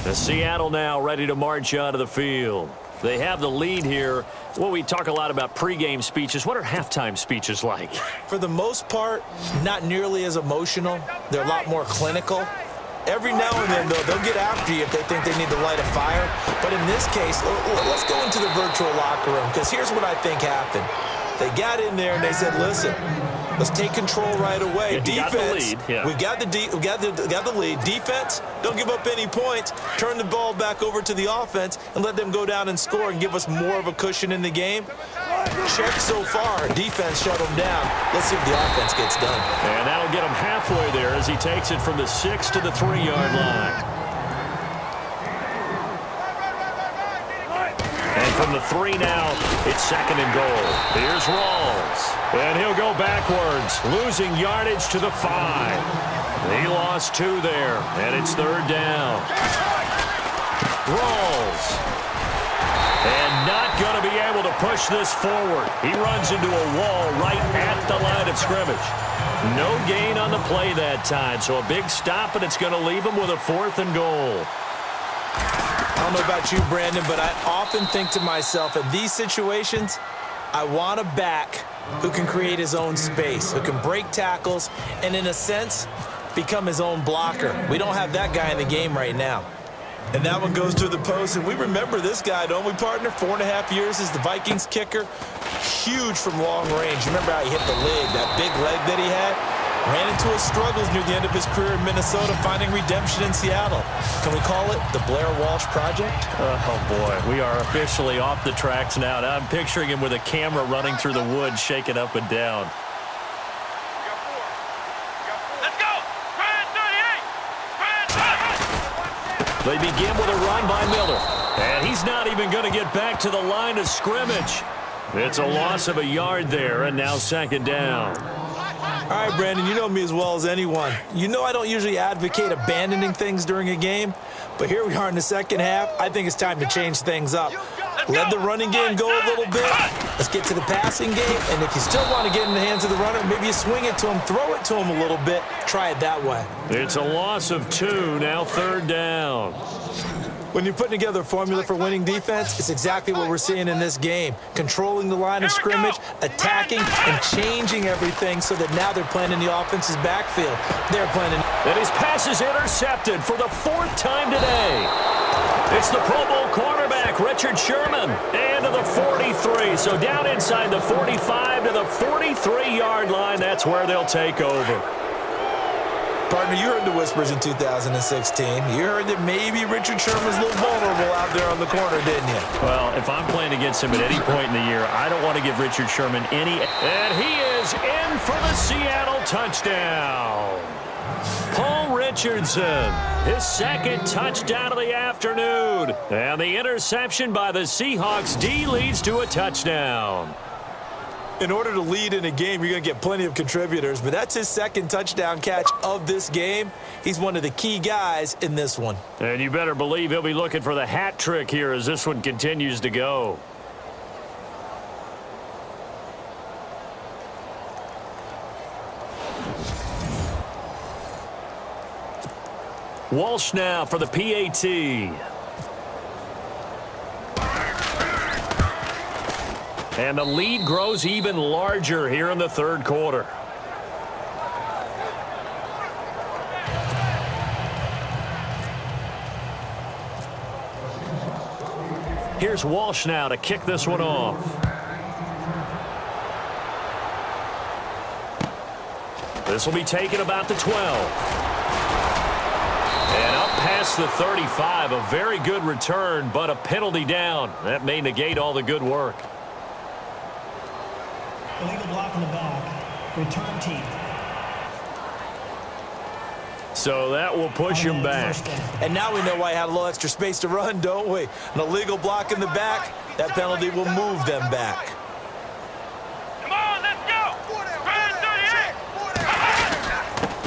The Seattle now ready to march out of the field. They have the lead here. Well, we talk a lot about pregame speeches. What are halftime speeches like? For the most part, not nearly as emotional. They're a lot more clinical. Every now and then, though, they'll get after you if they think they need to light a fire. But in this case, let's go into the virtual locker room, because here's what I think happened. They got in there and they said, listen, let's take control right away. Yeah, Defense, we got the lead. Defense, don't give up any points. Turn the ball back over to the offense and let them go down and score and give us more of a cushion in the game. Check so far. Defense shut them down. Let's see if the offense gets done. And that'll get him halfway there as he takes it from the 6 to the 3-yard line. And from the 3 now, it's 2nd and goal. Here's Rawls. And he'll go backwards, losing yardage to the 5. He lost 2 there, and it's 3rd down. Rawls. And not going to be able to push this forward. He runs into a wall right at the line of scrimmage. No gain on the play that time, so a big stop, and it's going to leave him with a 4th and goal. I don't know about you, Brandon, but I often think to myself, in these situations, I want a back who can create his own space, who can break tackles, and in a sense, become his own blocker. We don't have that guy in the game right now. And that one goes to the post, and we remember this guy, don't we, partner? 4.5 years as the Vikings kicker. Huge from long range. You remember how he hit the leg, that big leg that he had? Ran into his struggles near the end of his career in Minnesota, finding redemption in Seattle. Can we call it the Blair Walsh Project? Oh, boy. We are officially off the tracks now. Now I'm picturing him with a camera running through the woods, shaking up and down. Let's go! They begin with a run by Miller. And he's not even going to get back to the line of scrimmage. It's a loss of a yard there, and now 2nd down. All right, Brandon, you know me as well as anyone. You know I don't usually advocate abandoning things during a game, but here we are in the second half. I think it's time to change things up. Let the running game go a little bit. Let's get to the passing game. And if you still want to get in the hands of the runner, maybe you swing it to him, throw it to him a little bit. Try it that way. It's a loss of 2, now 3rd down. When you're putting together a formula for winning defense, it's exactly what we're seeing in this game. Controlling the line of scrimmage, attacking, and changing everything so that now they're playing in the offense's backfield. They're playing in... And his pass is intercepted for the 4th time today. It's the Pro Bowl cornerback, Richard Sherman, and to the 43. So down inside the 45 to the 43-yard line, that's where they'll take over. Partner, you heard the whispers in 2016. You heard that maybe Richard Sherman's a little vulnerable out there on the corner, didn't you? Well, if I'm playing against him at any point in the year, I don't want to give Richard Sherman any... And he is in for the Seattle touchdown. Paul Richardson, his 2nd touchdown of the afternoon. And the interception by the Seahawks D leads to a touchdown. In order to lead in a game, you're going to get plenty of contributors, but that's his 2nd touchdown catch of this game. He's one of the key guys in this one. And you better believe he'll be looking for the hat trick here as this one continues to go. Walsh now for the PAT. And the lead grows even larger here in the 3rd quarter. Here's Walsh now to kick this one off. This will be taken about the 12. And up past the 35, a very good return, but a penalty down. That may negate all the good work. Illegal block in the back. Return team. So that will push him back. And now we know why he had a little extra space to run, don't we? An illegal block in the back, that penalty will move them back. Come on, let's go! Grand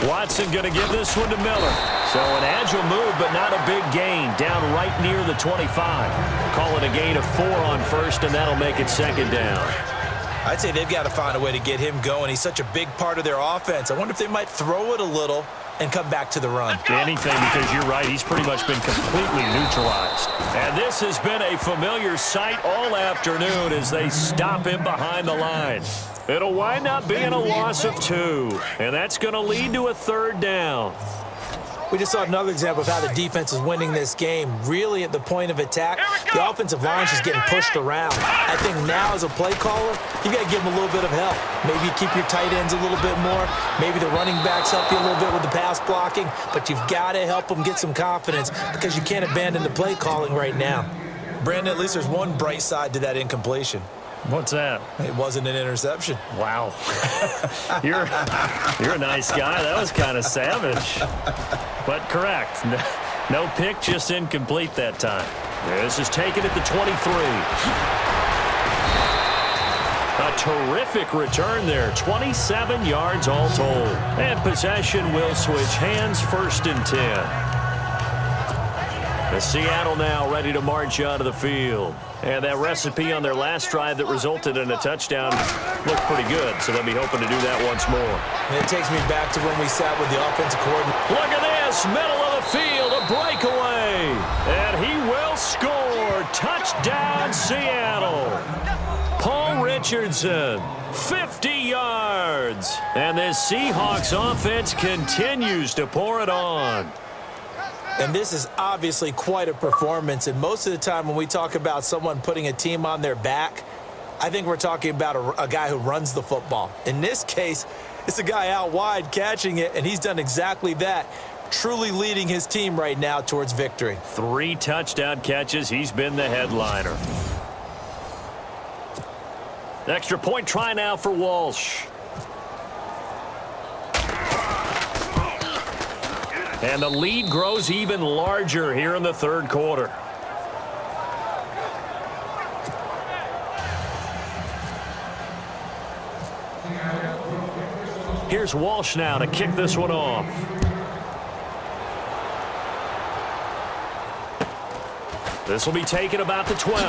38! Watson going to give this one to Miller. So an agile move, but not a big gain. Down right near the 25. Call it a gain of 4 on 1st, and that'll make it 2nd down. I'd say they've got to find a way to get him going. He's such a big part of their offense. I wonder if they might throw it a little and come back to the run. Anything, because you're right, he's pretty much been completely neutralized. And this has been a familiar sight all afternoon as they stop him behind the line. It'll wind up being a loss of 2, and that's going to lead to a 3rd down. We just saw another example of how the defense is winning this game. Really at the point of attack, the offensive line is just getting pushed around. I think now as a play caller, you got to give them a little bit of help. Maybe you keep your tight ends a little bit more. Maybe the running backs help you a little bit with the pass blocking. But you've got to help them get some confidence because you can't abandon the play calling right now. Brandon, at least there's one bright side to that incompletion. What's that? It wasn't an interception. Wow. You're a nice guy. That was kind of savage. But correct. No pick, just incomplete that time. This is taken at the 23. A terrific return there. 27 yards all told. And possession will switch hands, 1st and 10. The Seattle now ready to march out of the field. And that recipe on their last drive that resulted in a touchdown looked pretty good, so they'll be hoping to do that once more. And it takes me back to when we sat with the offensive coordinator. Look at this, middle of the field, a breakaway. And he will score. Touchdown, Seattle. Paul Richardson, 50 yards. And this Seahawks offense continues to pour it on. And this is obviously quite a performance. And most of the time when we talk about someone putting a team on their back, I think we're talking about a guy who runs the football. In this case, it's a guy out wide catching it, and he's done exactly that, truly leading his team right now towards victory. 3 touchdown catches. He's been the headliner. Extra point try now for Walsh. And the lead grows even larger here in the 3rd quarter. Here's Walsh now to kick this one off. This will be taken about the 12.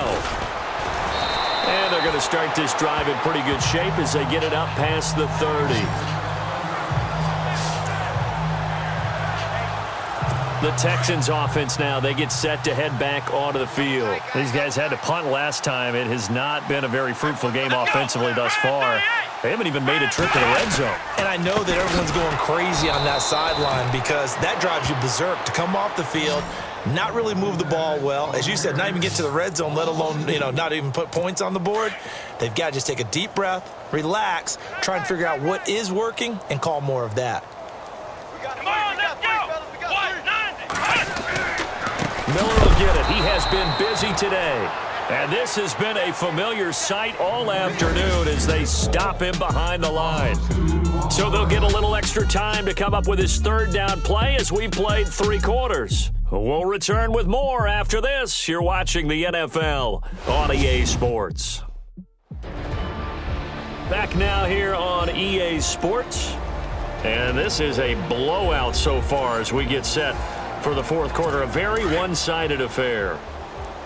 And they're going to start this drive in pretty good shape as they get it up past the 30. The Texans offense now, they get set to head back onto the field. These guys had to punt last time. It has not been a very fruitful game offensively thus far. They haven't even made a trip to the red zone. And I know that everyone's going crazy on that sideline because that drives you berserk to come off the field, not really move the ball well. As you said, not even get to the red zone, let alone, not even put points on the board. They've got to just take a deep breath, relax, try and figure out what is working, and call more of that. Come on, let's go. 190. Miller will get it. He has been busy today. And this has been a familiar sight all afternoon as they stop him behind the line. So they'll get a little extra time to come up with his third down play as we played 3 quarters. We'll return with more after this. You're watching the NFL on EA Sports. Back now here on EA Sports. And this is a blowout so far as we get set for the fourth quarter. A very one-sided affair.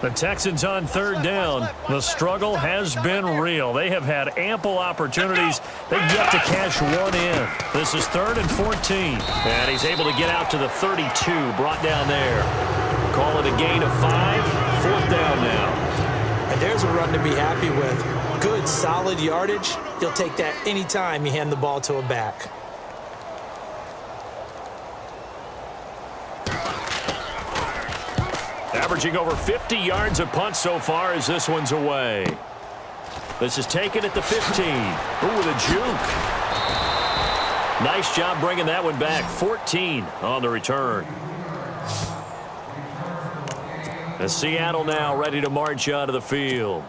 The Texans on third down. The struggle has been real. They have had ample opportunities. They've yet to cash one in. This is 3rd and 14. And he's able to get out to the 32, brought down there. Call it a gain of 5. 4th down now. And there's a run to be happy with. Good, solid yardage. You'll take that anytime you hand the ball to a back. Averaging over 50 yards a punt so far as this one's away. This is taken at the 15. Ooh, with a juke. Nice job bringing that one back. 14 on the return. And Seattle now ready to march out of the field.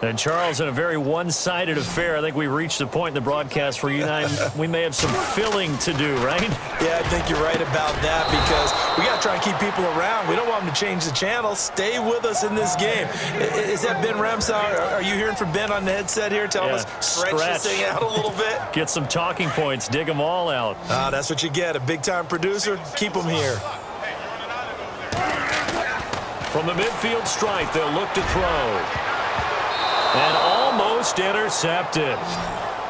And Charles, in a very one-sided affair, I think we reached the point in the broadcast where you and I, we may have some filling to do, right? Yeah, I think you're right about that because we got to try and keep people around. We don't want them to change the channel. Stay with us in this game. Is that Ben Ramsauer? Are you hearing from Ben on the headset here telling us stretch this thing out a little bit? Get some talking points. Dig them all out. That's what you get. A big-time producer. Keep them here. From the midfield stripe, they'll look to throw. And almost intercepted.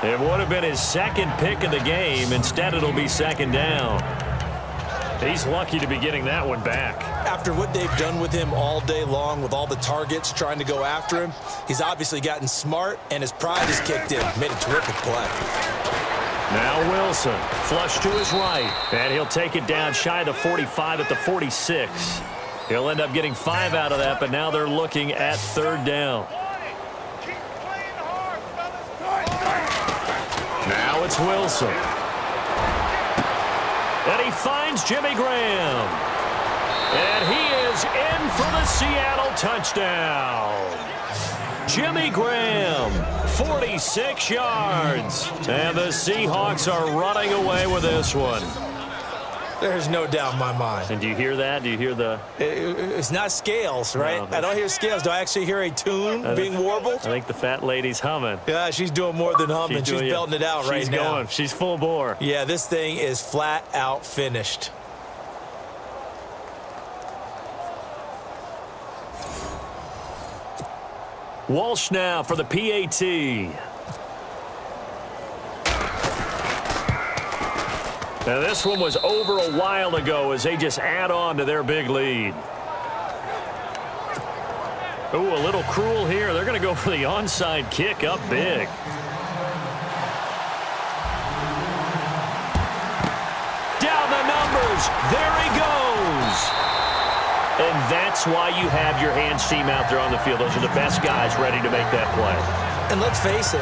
It would have been his second pick of the game. Instead, it'll be 2nd down. He's lucky to be getting that one back. After what they've done with him all day long, with all the targets trying to go after him, he's obviously gotten smart, and his pride is kicked in. Made a terrific play. Now Wilson, flush to his right. And he'll take it down shy of the 45 at the 46. He'll end up getting 5 out of that, but now they're looking at 3rd down. Now it's Wilson. And he finds Jimmy Graham. And he is in for the Seattle touchdown. Jimmy Graham, 46 yards. And the Seahawks are running away with this one. There's no doubt in my mind. And do you hear that? Do you hear the... It's not scales, right? No, I don't hear scales. Do I actually hear a tune being warbled? I think the fat lady's humming. Yeah, she's doing more than humming. She's belting it out right now. She's going. She's full bore. Yeah, this thing is flat out finished. Walsh now for the PAT. Now this one was over a while ago as they just add on to their big lead. Ooh, a little cruel here. They're going to go for the onside kick up big. Down the numbers. There he goes. And that's why you have your hands team out there on the field. Those are the best guys ready to make that play. And let's face it,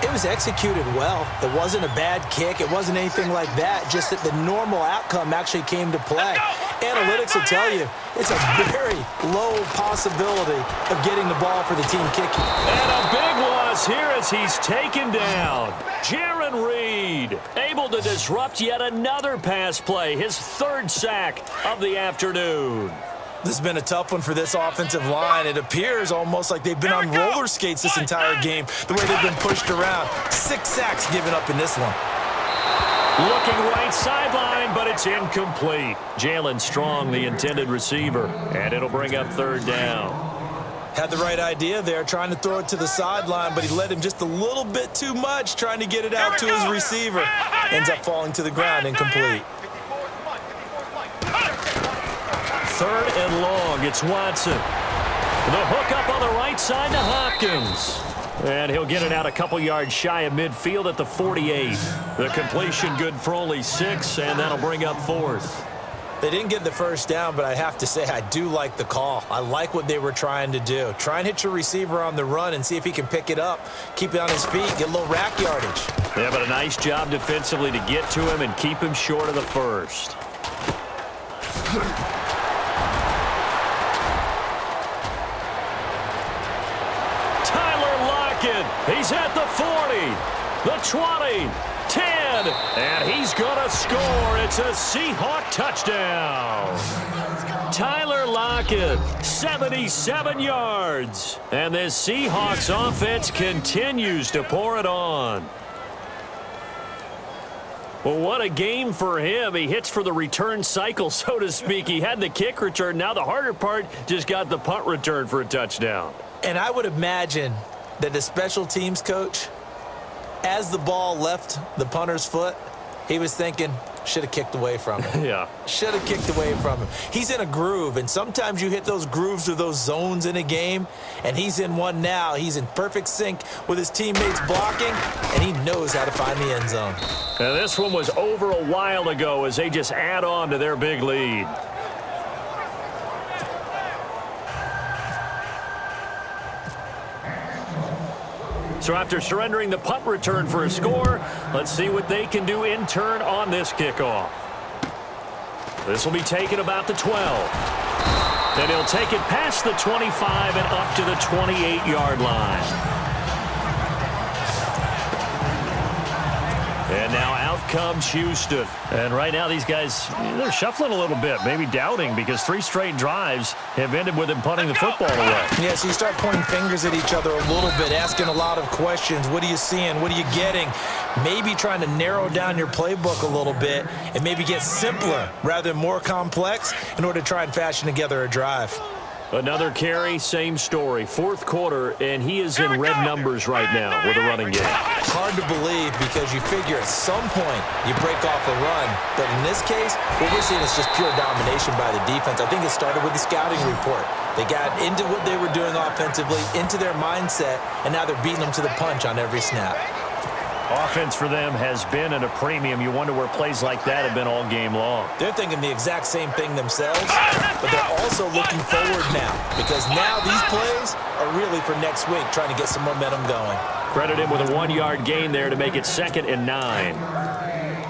it was executed well. It wasn't a bad kick. It wasn't anything like that. Just that the normal outcome actually came to play. Analytics will tell you it's a very low possibility of getting the ball for the team kicking. And a big loss here as he's taken down. Jaron Reed able to disrupt yet another pass play. His 3rd sack of the afternoon. This has been a tough one for this offensive line. It appears almost like they've been on roller skates this entire game, the way they've been pushed around. 6 sacks given up in this one. Looking right sideline, but it's incomplete. Jalen Strong, the intended receiver, and it'll bring up 3rd down. Had the right idea there, trying to throw it to the sideline, but he let him just a little bit too much, trying to get it out to his receiver. Ends up falling to the ground, incomplete. 3rd and long. It's Watson. The hook up on the right side to Hopkins. And he'll get it out a couple yards shy of midfield at the 48. The completion good for only 6, and that'll bring up 4th. They didn't get the first down, but I have to say I do like the call. I like what they were trying to do. Try and hit your receiver on the run and see if he can pick it up, keep it on his feet, get a little rack yardage. Yeah, but a nice job defensively to get to him and keep him short of the first. Tyler Lockett, he's at the 40, the 20, 10, and he's going to score. It's a Seahawk touchdown. Tyler Lockett, 77 yards. And this Seahawks offense continues to pour it on. Well, what a game for him. He hits for the return cycle, so to speak. He had the kick return. Now the harder part, just got the punt return for a touchdown. And I would imagine that the special teams coach, as the ball left the punter's foot, he was thinking, should have kicked away from him. Yeah. Should have kicked away from him. He's in a groove, and sometimes you hit those grooves or those zones in a game, and he's in one now. He's in perfect sync with his teammates blocking, and he knows how to find the end zone. Now, this one was over a while ago as they just add on to their big lead. So after surrendering the punt return for a score, let's see what they can do in turn on this kickoff. This will be taken about the 12. Then he'll take it past the 25 and up to the 28-yard line. And now out comes Houston. And right now these guys, they're shuffling a little bit, maybe doubting, because 3 straight drives have ended with him punting the football away. Yeah, so you start pointing fingers at each other a little bit, asking a lot of questions. What are you seeing? What are you getting? Maybe trying to narrow down your playbook a little bit and maybe get simpler rather than more complex in order to try and fashion together a drive. Another carry, same story. 4th quarter, and he is in red numbers right now with a running game. Hard to believe because you figure at some point you break off a run. But in this case, what we're seeing is just pure domination by the defense. I think it started with the scouting report. They got into what they were doing offensively, into their mindset, and now they're beating them to the punch on every snap. Offense for them has been at a premium. You wonder where plays like that have been all game long. They're thinking the exact same thing themselves, but they're also looking forward now because now these plays are really for next week, trying to get some momentum going. Credit him with a 1-yard gain there to make it 2nd and 9.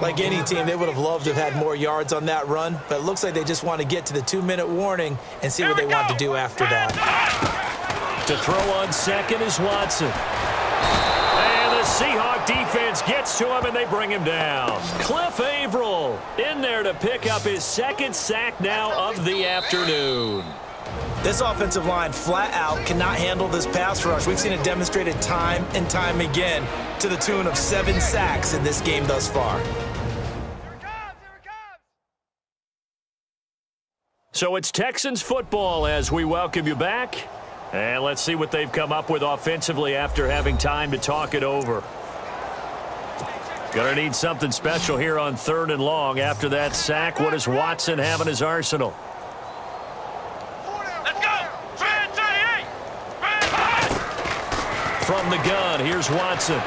Like any team, they would have loved to have had more yards on that run, but it looks like they just want to get to the 2-minute warning and see what they want to do after that. To throw on 2nd is Watson. Seahawk defense gets to him, and they bring him down. Cliff Averill in there to pick up his 2nd sack now of the afternoon. This offensive line flat out cannot handle this pass rush. We've seen it demonstrated time and time again to the tune of 7 sacks in this game thus far. So it's Texans football as we welcome you back. And let's see what they've come up with offensively after having time to talk it over. Gonna need something special here on 3rd and long. After that sack, what does Watson have in his arsenal? Let's go! 38! From the gun, here's Watson. And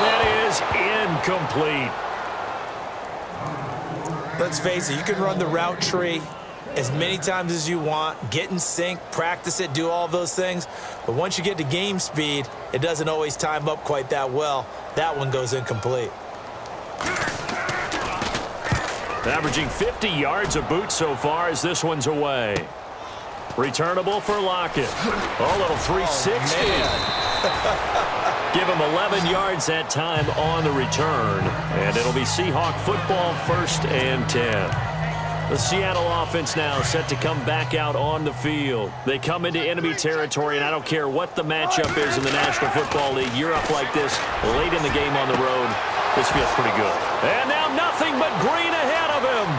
that is incomplete. Let's face it, you can run the route tree as many times as you want, get in sync, practice it, do all those things. But once you get to game speed, it doesn't always time up quite that well. That one goes incomplete. Averaging 50 yards a boot so far as this one's away. Returnable for Lockett. Oh, little 360. Give him 11 yards that time on the return. And it'll be Seahawk football 1st and 10. The Seattle offense now set to come back out on the field. They come into enemy territory, and I don't care what the matchup is in the National Football League. You're up like this late in the game on the road. This feels pretty good. And now nothing but green ahead of him.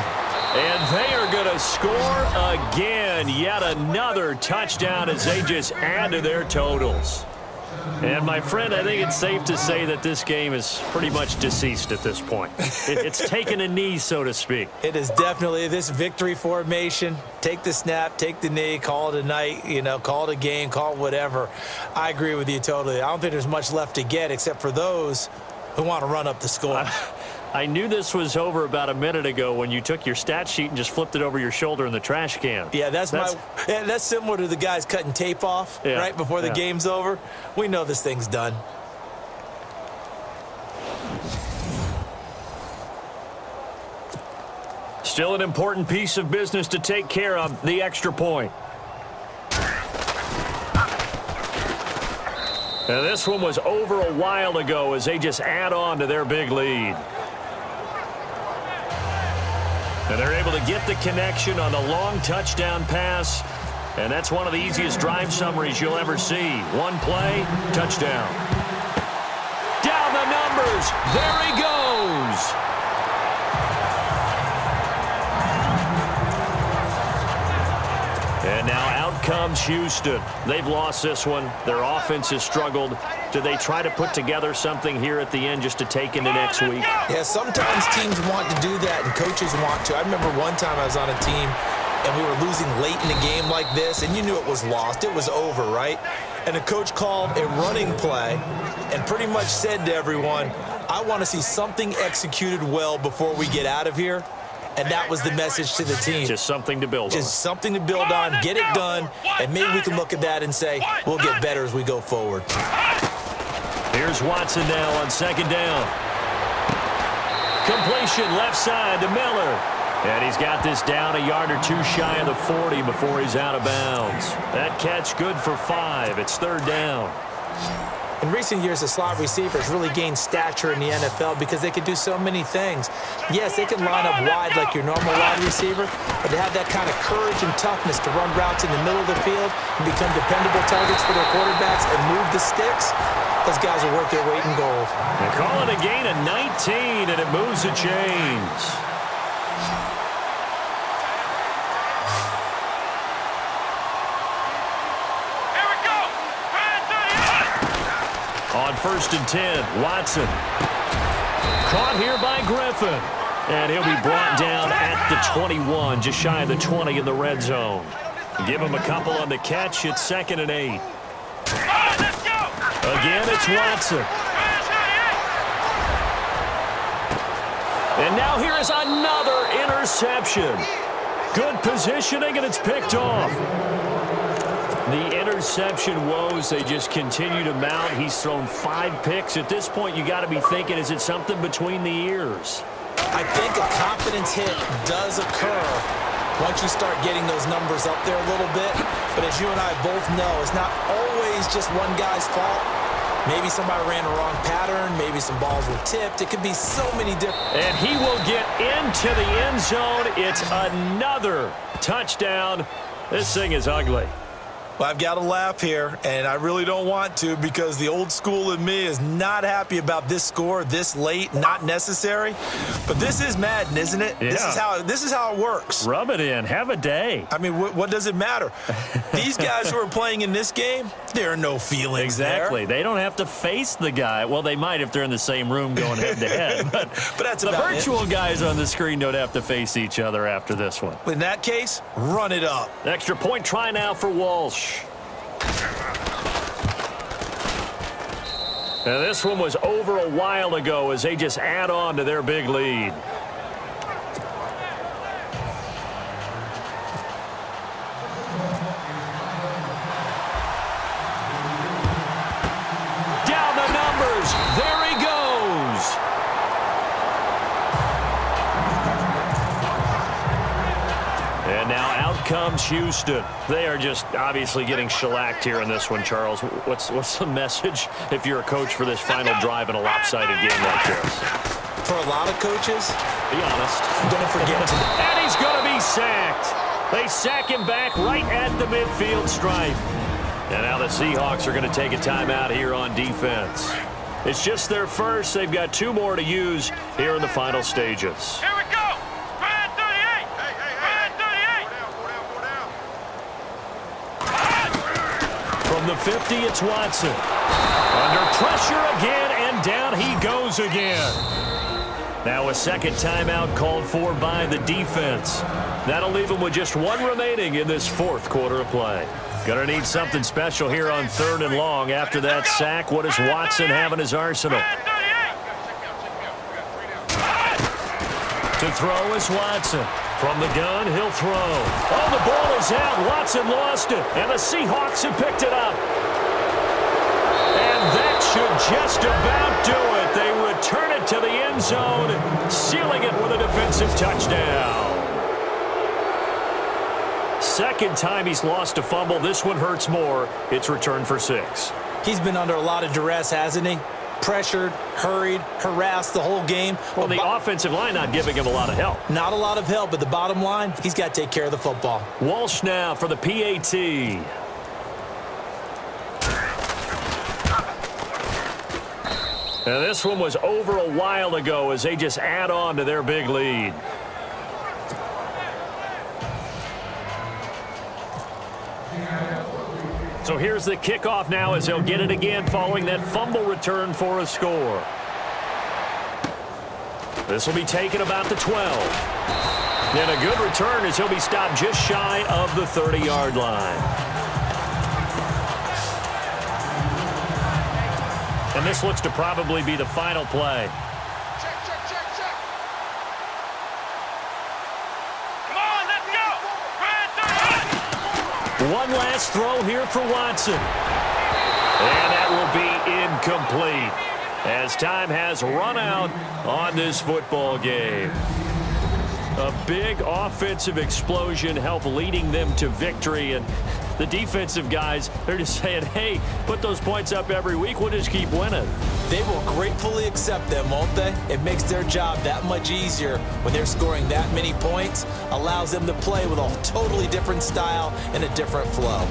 And they are going to score again. Yet another touchdown as they just add to their totals. And, my friend, I think it's safe to say that this game is pretty much deceased at this point. It's taken a knee, so to speak. It is definitely this victory formation. Take the snap, take the knee, call it a night, call it a game, call it whatever. I agree with you totally. I don't think there's much left to get except for those who want to run up the score. I knew this was over about a minute ago when you took your stat sheet and just flipped it over your shoulder in the trash can. Yeah, that's similar to the guys cutting tape off right before the game's over. We know this thing's done. Still an important piece of business to take care of, the extra point. And this one was over a while ago as they just add on to their big lead. And they're able to get the connection on the long touchdown pass. And that's one of the easiest drive summaries you'll ever see. One play, touchdown. Down the numbers. There he goes. And now out comes Houston. They've lost this one. Their offense has struggled. Do they try to put together something here at the end just to take into next week? Yeah, sometimes teams want to do that and coaches want to. I remember one time I was on a team and we were losing late in a game like this, and you knew it was lost. It was over, right? And the coach called a running play and pretty much said to everyone, I want to see something executed well before we get out of here. And that was the message to the team. Just something to build on. Just something to build on, get it done, and maybe we can look at that and say, we'll get better as we go forward. Here's Watson now on second down. Completion left side to Miller. And he's got this down a yard or two shy of the 40 before he's out of bounds. That catch good for 5. It's third down. In recent years, the slot receivers really gained stature in the NFL because they can do so many things. Yes, they can line up wide like your normal wide receiver, but to have that kind of courage and toughness to run routes in the middle of the field and become dependable targets for their quarterbacks and move the sticks, those guys are worth their weight in gold. They call it a gain of 19, and it moves the chains. On 1st and 10, Watson. Caught here by Griffin. And he'll be brought down at the 21, just shy of the 20 in the red zone. Give him a couple on the catch. It's 2nd and 8. Again, it's Watson. And now here is another interception. Good positioning, and it's picked off. The interception woes, they just continue to mount. He's thrown 5 picks. At this point, you got to be thinking, is it something between the ears? I think a confidence hit does occur once you start getting those numbers up there a little bit. But as you and I both know, it's not always just one guy's fault. Maybe somebody ran a wrong pattern. Maybe some balls were tipped. It could be so many different. And he will get into the end zone. It's another touchdown. This thing is ugly. Well, I've got to laugh here, and I really don't want to because the old school in me is not happy about this score this late, not necessary. But this is Madden, isn't it? Yeah. This is how it works. Rub it in. Have a day. I mean, what does it matter? These guys who are playing in this game, there are no feelings exactly. there. They don't have to face the guy. Well, they might if they're in the same room going head-to-head. But that's the about virtual it. Guys on the screen don't have to face each other after this one. In that case, run it up. Extra point try now for Walsh. And this one was over a while ago as they just add on to their big lead. Down the numbers. There he goes. And now out comes Houston. They are just obviously getting shellacked here in this one, Charles. What's the message if you're a coach for this final drive in a lopsided game like this? For a lot of coaches, be honest. Don't forget to. And he's going to be sacked. They sack him back right at the midfield stripe. And now the Seahawks are going to take a timeout here on defense. It's just their first. They've got 2 more to use here in the final stages. Here we go. 38. From the 50, it's Watson. Under pressure again, and down he goes again. Now a second timeout called for by the defense. That'll leave him with just one remaining in this fourth quarter of play. Gonna need something special here on 3rd and long. After that sack, what does Watson have in his arsenal? To throw is Watson. From the gun, he'll throw. Oh, the ball is out. Watson lost it, and the Seahawks have picked it up. And that should just about do it. They return it to the end zone, sealing it with a defensive touchdown. Second time he's lost a fumble. This one hurts more. It's returned for 6. He's been under a lot of duress, hasn't he? Pressured, hurried, harassed the whole game. Well, the offensive line not giving him a lot of help. Not a lot of help, but the bottom line, he's got to take care of the football. Walsh now for the PAT. And this one was over a while ago as they just add on to their big lead. So here's the kickoff now as they'll get it again following that fumble return for a score. This will be taken about the 12. And a good return as he'll be stopped just shy of the 30-yard line. And this looks to probably be the final play. One last throw here for Watson. And that will be incomplete as time has run out on this football game. A big offensive explosion helped leading them to victory. And the defensive guys, they're just saying, hey, put those points up every week. We'll just keep winning. They will gratefully accept them, won't they? It makes their job that much easier when they're scoring that many points. Allows them to play with a totally different style and a different flow.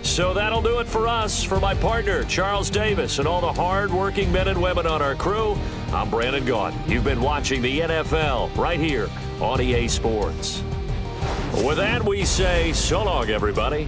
So that'll do it for us. For my partner, Charles Davis, and all the hard-working men and women on our crew, I'm Brandon Gaudin. You've been watching the NFL right here on EA Sports. With that, we say so long, everybody.